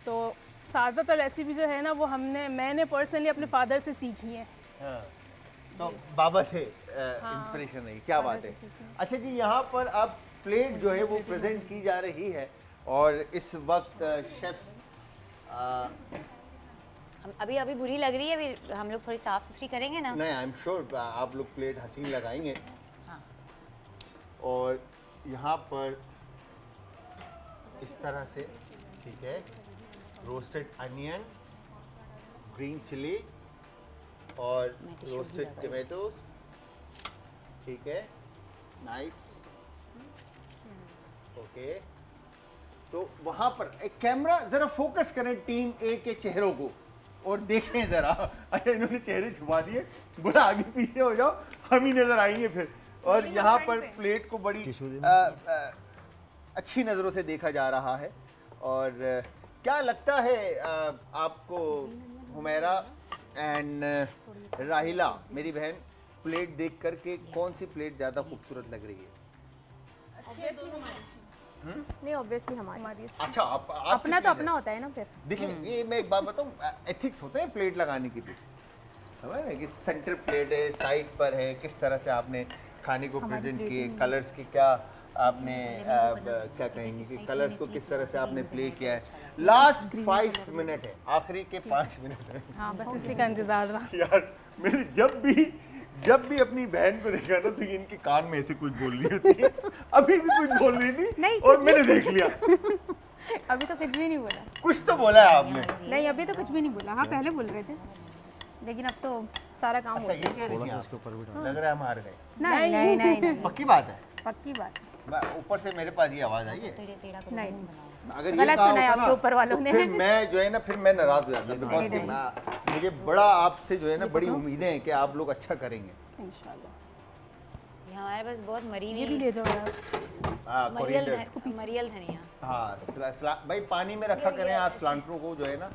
तो ज़्यादातर रेसिपी जो है ना वो मैंने पर्सनली अपने फादर से सीखी है। हाँ, तो बाबा से इंस्पिरेशन रही, क्या बात है। अच्छा जी, यहाँ पर अब प्लेट जो है वो प्रेजेंट की जा रही है, और इस वक्त शेफ अभी अभी बुरी लग रही है, अभी हम लोग थोड़ी साफ सुथरी करेंगे ना। नहीं, आई एम श्योर आप लोग प्लेट हसीन लगाएंगे। हाँ। और यहाँ पर इस तरह से, ठीक है, रोस्टेड अनियन, ग्रीन चिली और मैं टिश्यू भी रोस्टेड लगा टमेटोज, ठीक है, नाइस, ओके। तो वहाँ पर एक कैमरा जरा फोकस करें टीम ए के चेहरों को और देखें जरा। अच्छा, इन्होंने चेहरे छुपा दिए, बोला आगे पीछे हो जाओ, हम ही नजर आएंगे फिर। और यहाँ पर प्लेट को बड़ी अच्छी नज़रों से देखा जा रहा है। और क्या लगता है आपको हुमैरा एंड राहिला, मेरी बहन, प्लेट देख करके कौन सी प्लेट ज़्यादा खूबसूरत लग रही है? नहीं, ऑब्वियसली हमारी। अच्छा, आप अपना तो अपना होता है ना फिर। देखिए, ये मैं एक बात बताऊं, एथिक्स होते हैं प्लेट लगाने की भी, समझ रहे हैं कि सेंटर प्लेट है, साइड पर है, किस तरह से आपने खाने को प्रेजेंट किए, कलर्स की क्या आपने क्या कहेंगे कि कलर्स को किस तरह से आपने प्ले किया है। लास्ट 5 मिनट है, आखिरी के 5 मिनट है। हाँ, बस इसी का इंतजार था। यार मेरी जब भी अपनी बहन को देखा ना तो ये इनके कान में ऐसे कुछ बोल रही होती है। अभी भी कुछ बोल रही थी नहीं, और मैंने देख लिया। अभी तो कुछ भी नहीं बोला। कुछ तो बोला है आपने। नहीं, अभी तो कुछ भी नहीं बोला। हाँ, पहले बोल रहे थे, लेकिन अब तो सारा काम हो अच्छा, ये गया। कह रही थी आप? लग रहा है हम हार गए। नहीं नहीं नहीं नहीं, पक्की बात है। पक्की बात। ऊपर से मेरे पास ये आवाज आई है। नहीं, अगर ये गलत कहा सुना है होता ना, आपके ऊपर वालों तो ने। फिर मैं जो है ना, फिर मैं नाराज हो जाता, बिकॉज मुझे बड़ा आपसे जो है ना बड़ी उम्मीदें हैं कि आप लोग अच्छा करेंगे इंशाल्लाह। ये हमारे पास बहुत मरी ये भी हुई ले जाओ यार। मरियल धनिया। हाँ, भाई पानी में रखा करें आप सिलेंडरों को जो है ना,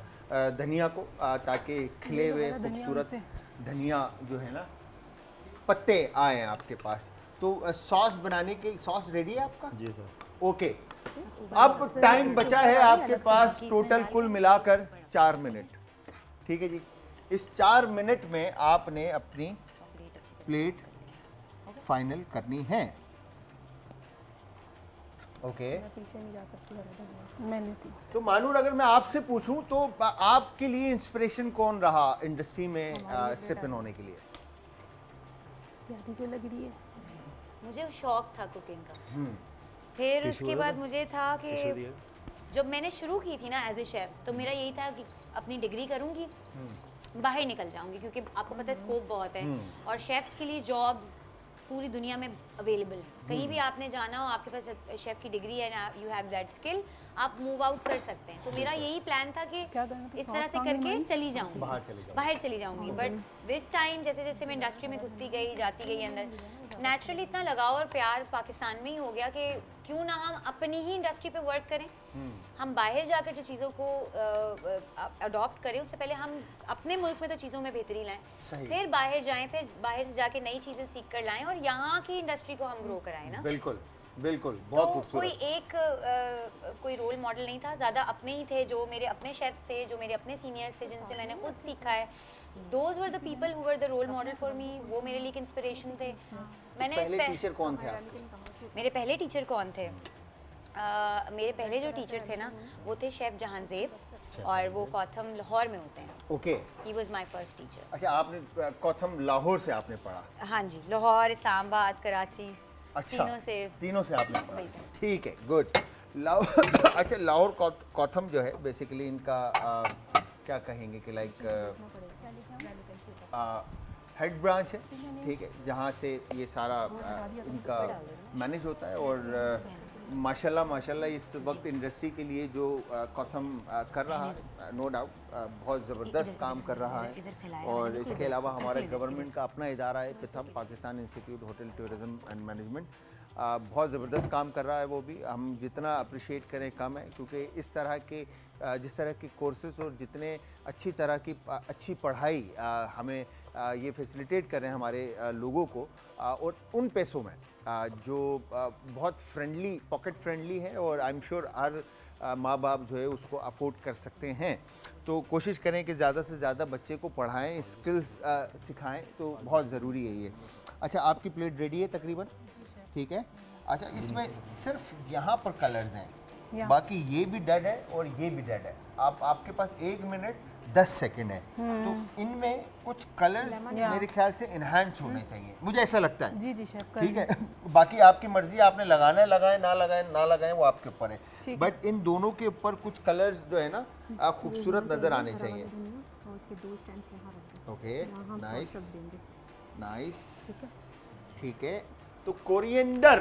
धनिया को, ताकि खिले हुए खूबसूरत धनिया जो है ना पत्ते आए आपके पास। तो सॉस बनाने के सॉस रेडी है आपका? जी सर। ओके, अब टाइम बचा है आपके पास टोटल कुल मिलाकर 4 मिनट, ठीक है जी। इस 4 मिनट में आपने अपनी प्लेट फाइनल करनी है। ओके, पीछे नहीं जा सकती। मैं लेती हूँ। तो मानूर, अगर मैं आपसे पूछूं तो आपके लिए इंस्पिरेशन कौन रहा इंडस्ट्री में स्टेप इन होने के लिए? प्यारी जो लग रही है। मुझे शौक था कुकिंग का। फिर उसके बाद मुझे था कि जब मैंने शुरू की थी ना एज ए शेफ, तो मेरा यही था कि अपनी डिग्री करूंगी, बाहर निकल जाऊंगी, क्योंकि आपको पता है स्कोप बहुत है और शेफ्स के लिए जॉब्स पूरी दुनिया में अवेलेबल है। कहीं भी आपने जाना हो, आपके पास शेफ की डिग्री है, यू हैव दैट स्किल, आप मूव आउट कर सकते हैं। तो मेरा यही प्लान था कि इस तरह से करके चली जाऊंगी, बाहर चली जाऊंगी। बट विद टाइम जैसे जैसे मैं इंडस्ट्री में घुसती गई, जाती गई अंदर, नेचुरली इतना लगाव और प्यार पाकिस्तान में ही हो गया कि क्यों ना हम अपनी ही इंडस्ट्री पे वर्क करें। हम बाहर जाकर जो चीज़ों को अडॉप्ट करें, उससे पहले हम अपने मुल्क में तो चीज़ों में बेहतरी लाएं, फिर बाहर जाएं, फिर बाहर से जाके नई चीज़ें सीख कर लाएं और यहाँ की इंडस्ट्री को हम ग्रो कराएं ना। बिल्कुल बिल्कुल, बहुत तो खूबसूरत। कोई एक कोई रोल मॉडल नहीं था, ज़्यादा अपने ही थे, जो मेरे अपने शेफ्स थे, जो मेरे अपने सीनियर्स थे, जिनसे मैंने खुद सीखा है। Those were the people who were the role model for me. वो मेरे लिए एक इंस्पिरेशन थे। मैंने पहले टीचर कौन थे आपके? मेरे पहले टीचर कौन थे? मेरे पहले जो टीचर थे ना, वो थे शेफ जहांजेब और वो कौथम लाहौर में होते हैं। Okay, He was my first teacher. अच्छा, आपने कौथम लाहौर से आपने पढ़ा? हाँ जी, लाहौर, इस्लामाबाद, कराची, अच्छा, तीनों से आपने पढ़ा, बिल्कुल। ठीक है, गुड। लाहौर अच्छा, लाहौर कौथम जो है बेसिकली इनका क्या कहेंगे कि लाइक हेड ब्रांच है, ठीक है, जहाँ से ये सारा इनका मैनेज होता है। और माशाल्लाह इस वक्त इंडस्ट्री के लिए जो कौथम कर रहा है, नो डाउट बहुत ज़बरदस्त काम कर रहा है। और इसके अलावा हमारे गवर्नमेंट का अपना इदारा है PITHM, Pakistan institute hotel tourism and management, बहुत ज़बरदस्त काम कर रहा है। वो भी हम जितना अप्रिशिएट करें कम है, क्योंकि इस तरह के जिस तरह के कोर्सेज और जितने अच्छी तरह की अच्छी पढ़ाई हमें ये फैसिलिटेट कर रहे हैं हमारे लोगों को, और उन पैसों में जो बहुत फ्रेंडली, पॉकेट फ्रेंडली है, और आई एम श्योर हर माँ बाप जो है उसको अफोर्ड कर सकते हैं। तो कोशिश करें कि ज़्यादा से ज़्यादा बच्चे को पढ़ाएं, स्किल्स सिखाएं, तो बहुत ज़रूरी है ये। अच्छा, आपकी प्लेट रेडी है तकरीबन, ठीक है। अच्छा, इसमें सिर्फ यहाँ पर कलर्स हैं, बाकी ये भी डेड है और ये भी डेड है। आपके पास 1 मिनट 10 सेकंड है, तो इनमें कुछ कलर्स मेरे ख्याल से इनहांस होने चाहिए, मुझे ऐसा लगता है। जी जी शेफ, ठीक है, बाकी आपकी मर्जी, आपने लगाना है लगाएं, ना लगाएं ना लगाएं, वो आपके ऊपर है। बट इन दोनों के ऊपर कुछ कलर्स जो है ना खूबसूरत नजर आने चाहिए। ओके, नाइस नाइस, ठीक है। तो कोरिएंडर,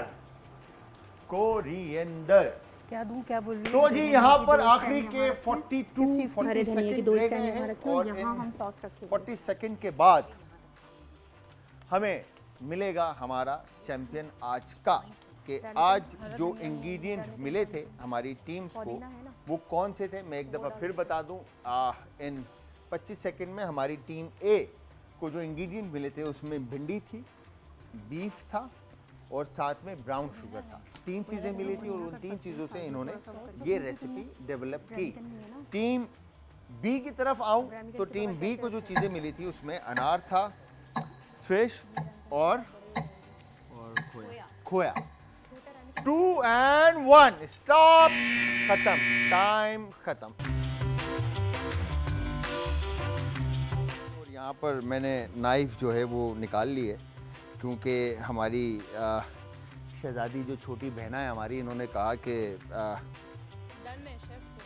कोरिएंडर क्या दूं, क्या बोल रही तो जी यहाँ पर आखिरी के 42 हरे 40 धनिया की सेकंड 2 रह स्टैंड गए यहाँ हैं रखे और और यहाँ इन हम सॉस रखेंगे। 40 सेकंड के बाद हमें मिलेगा हमारा चैंपियन आज का, कि आज जो इंग्रेडिएंट मिले थे हमारी टीम्स को वो कौन से थे। मैं एक दफ़ा फिर बता दूं, इन 25 सेकंड में हमारी टीम ए को जो इंग्रेडिएंट मिले थे उसमें भिंडी थी, बीफ था और साथ में ब्राउन शुगर था। 3 चीज़ें मिली थी और उन 3 चीज़ों से इन्होंने ये रेसिपी डेवलप की। टीम बी की तरफ आऊं तो टीम बी को जो चीज़ें मिली थी उसमें अनार था, फिश और खोया। 2 and 1 स्टॉप, खत्म, टाइम खत्म। और यहाँ पर मैंने नाइफ जो है वो निकाल ली है, क्योंकि हमारी शहजादी जो छोटी बहना है हमारी, इन्होंने कहा कि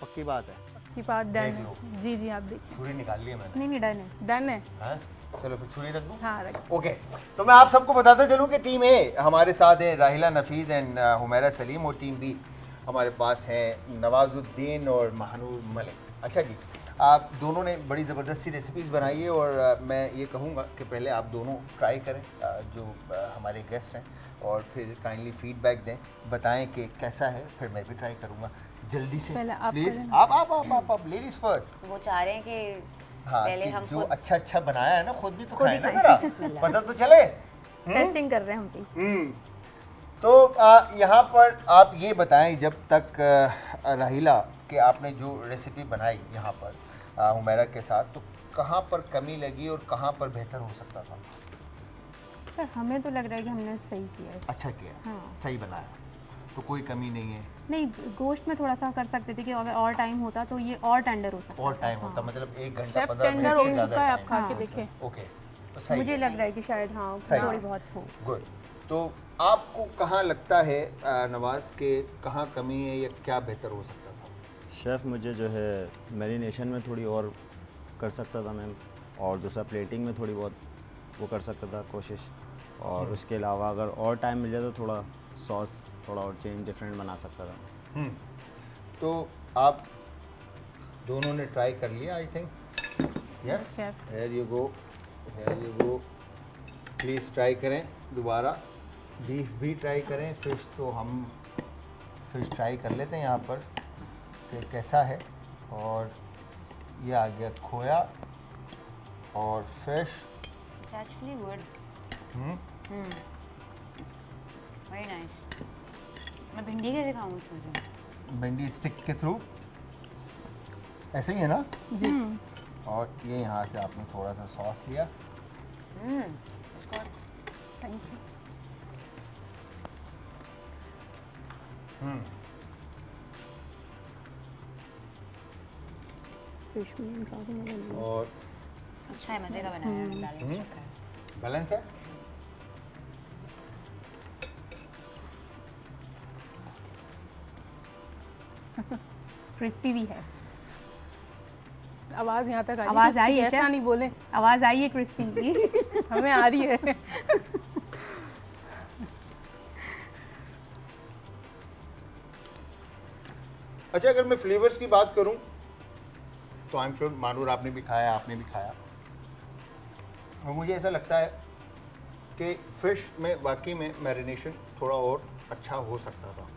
पक्की बात है, की बात डन देख लो। है। जी जी आप देखिए। छुरी निकाल ली है मैंने। नहीं नहीं डन है, डन है। हाँ? चलो फिर छुरी रख दूं। हाँ रख। ओके, तो मैं आप सबको बताता चलूं कि टीम ए हमारे साथ है राहिला नफीस एंड हुमैरा सलीम, और टीम बी हमारे पास हैं नवाजुद्दीन और महानूर मलिक। अच्छा जी, आप दोनों ने बड़ी ज़बरदस्ती रेसिपीज़ बनाई है और मैं ये कहूँगा कि पहले आप दोनों ट्राई करें, जो हमारे गेस्ट हैं, और फिर काइंडली फीडबैक दें, बताएं कि कैसा है, फिर मैं भी ट्राई करूँगा जल्दी से। पहले आप प्लीज़ करें। आप लेडीज़ फर्स्ट। वो चाह रहे हैं कि हाँ, पहले कि हम जो खुद अच्छा बनाया है ना खुद भी तो खाए ना जरा, पता तो चले। टेस्टिंग कर रहे हैं हम भी। तो यहाँ पर आप ये बताएं, जब तक राहिला कि आपने जो रेसिपी बनाई यहाँ पर हुमैरा के साथ, तो कहाँ पर कमी लगी और कहाँ पर बेहतर हो सकता था? सर हमें तो लग रहा है कि हमने सही किया है। अच्छा किया, हाँ। सही बनाया, तो कोई कमी नहीं है। नहीं, गोश्त में थोड़ा सा कर सकते थे कि अगर और टाइम होता तो ये और टेंडर हो सकता और था। टाइम हाँ। होता, मतलब 1 घंटा शेफ 15 टेंडर हो मिनट से चुका है, आप ज़्यादा खा टाइम। के देखिए। ओके, तो सही मुझे है। लग रहा है कि शायद हाँ सही। थोड़ी बहुत हो। गुड। तो आपको कहाँ लगता है नवाज के कहाँ कमी है या क्या बेहतर हो सकता था? शेफ़ मुझे जो है मैरिनेशन में थोड़ी और कर सकता था मैम, और दूसरा प्लेटिंग में थोड़ी बहुत वो कर सकता था कोशिश, और उसके अलावा अगर और टाइम मिल जाए तो थोड़ा सॉस थोड़ा और चेंज डिफरेंट बना सकता था। तो आप दोनों ने ट्राई कर लिया, I think. Yes, chef. Here you go, here you go. Please try करें दोबारा, बीफ भी ट्राई करें, फिश तो हम फिश ट्राई कर लेते हैं यहाँ पर कि कैसा है। और ये आ गया खोया और fish. It's actually good. Very nice. मैं भिंडी कैसे खाऊं इसमें से? भिंडी स्टिक के थ्रू ऐसे ही है ना जी। और ये यहाँ से आपने थोड़ा सा सॉस लिया। इसको थैंक यू। फिश में ड्राइंग और अच्छा है, मज़े का बनाया है, बैलेंस रखा है। बैलेंस है। क्रिस्पी भी है। आवाज़ यहाँ तक आ रही है। आवाज़ आई है ऐसा क्या? नहीं बोले, आवाज़ आई है क्रिस्पी की। हमें आ रही है। अच्छा, अगर मैं फ्लेवर्स की बात करूं तो आई एम श्योर मानूर आपने भी खाया, आपने भी खाया, और मुझे ऐसा लगता है कि फ़िश में वाकई में मैरिनेशन थोड़ा और अच्छा हो सकता था।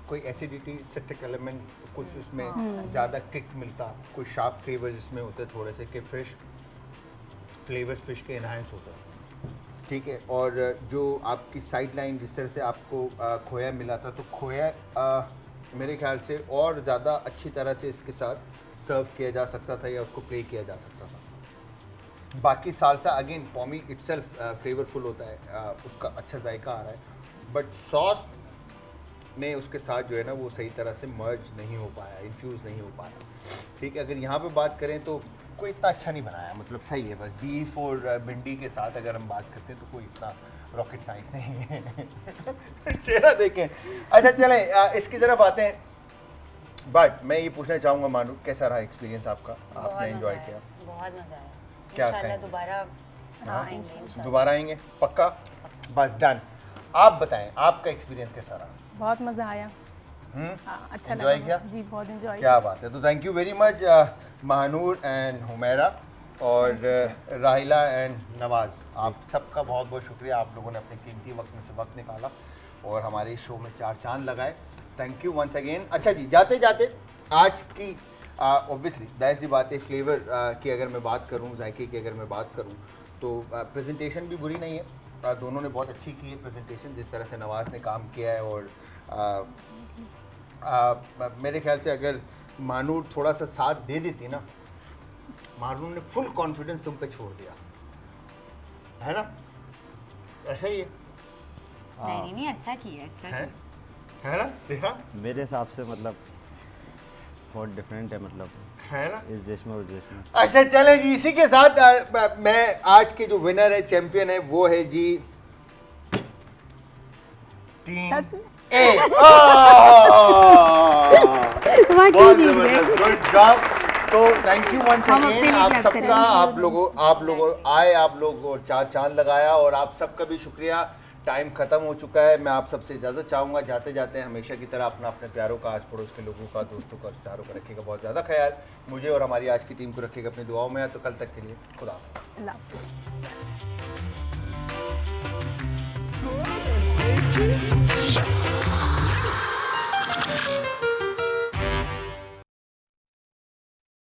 कोई एसिडिटी, सिट्रिक एलिमेंट, कुछ उसमें ज़्यादा किक मिलता, कोई शार्प फ्लेवर जिसमें होते थोड़े से, कि फ़िश फ्लेवर्स फ़िश के इन्हांस होता। ठीक है, और जो आपकी साइड लाइन जिस तरह से आपको खोया मिला था, तो खोया मेरे ख्याल से और ज़्यादा अच्छी तरह से इसके साथ सर्व किया जा सकता था या उसको प्ले किया जा सकता था। बाकी सालसा अगेन पॉमी इटसेल्फ फ्लेवरफुल होता है, उसका अच्छा जायका आ रहा है, बट सॉस में उसके साथ जो है ना वो सही तरह से मर्ज नहीं हो पाया, इन्फ्यूज़ नहीं हो पाया। ठीक है, अगर यहाँ पे बात करें तो कोई इतना अच्छा नहीं बनाया, मतलब सही है बस बीफ और भिंडी के साथ अगर हम बात करते हैं तो कोई इतना रॉकेट साइंस नहीं है। चेहरा देखें। अच्छा चलें इसकी तरफ आते हैं। बट मैं ये पूछना चाहूँगा मानू, कैसा रहा एक्सपीरियंस आपका, आपने बहुत एंजॉय मज़ा किया? आया, बहुत मज़ा आया। क्या इंशाल्लाह कहें? दोबारा आएंगे इंशाल्लाह। दोबारा आएंगे पक्का? बस डन। आप बताएं आपका एक्सपीरियंस कैसा रहा? बहुत मज़ा आया। हम्म? हाँ, अच्छा Enjoy लगा। किया? जी बहुत एंजॉय क्या बात है। तो thank you very much Mahnoor and Humaira और राहिला एंड नवाज़, आप सबका बहुत बहुत शुक्रिया। आप लोगों ने अपने कीमती वक्त में से वक्त निकाला और हमारे इस शो में 4 चांद लगाए। Thank you once again. अच्छा जी, जाते जाते आज की ऑब्वियसली जाहिर सी बात है, फ्लेवर की अगर मैं बात करूँ, जायके की अगर मैं बात करूँ तो प्रेजेंटेशन भी बुरी नहीं है। दोनों ने बहुत अच्छी की है प्रेजेंटेशन, जिस तरह से नवाज़ ने काम किया है। और मेरे ख्याल से अगर मानूर थोड़ा सा साथ दे देती ना, मानूर ने फुल कॉन्फिडेंस तुम पे छोड़ दिया है ना, ऐसा ही है नहीं नहीं अच्छा किया, अच्छा है, किया। है ना रेखा? मेरे हिसाब से मतलब बहुत डिफरेंट है, मतलब है ना? इस देश में उस देश में। अच्छा चले जी, इसी के साथ मैं आज के जो विनर है, चैंपियन है, वो है जी टीम सच में? ए। वाकई बहुत जीत गए। जबरदस्त, गुड जॉब। तो थैंक यू वंस हम अपने अगेन लिए आप clap सबका, करेंगे। आप लोगों आए, आप लोग 4 चांद लगाया और आप सबका भी शुक्रिया। टाइम खत्म हो चुका है, मैं आप सबसे इजाज़त चाहूँगा। जाते जाते हमेशा की तरह अपना अपने प्यारों का, आस पड़ोस के लोगों का, दोस्तों का, रिश्तेदारों का रखिएगा बहुत ज़्यादा ख्याल। मुझे और हमारी आज की टीम को रखिएगा अपनी दुआओं में। तो कल तक के लिए खुदा हाफ़िज़। अल्लाह हाफ़िज़।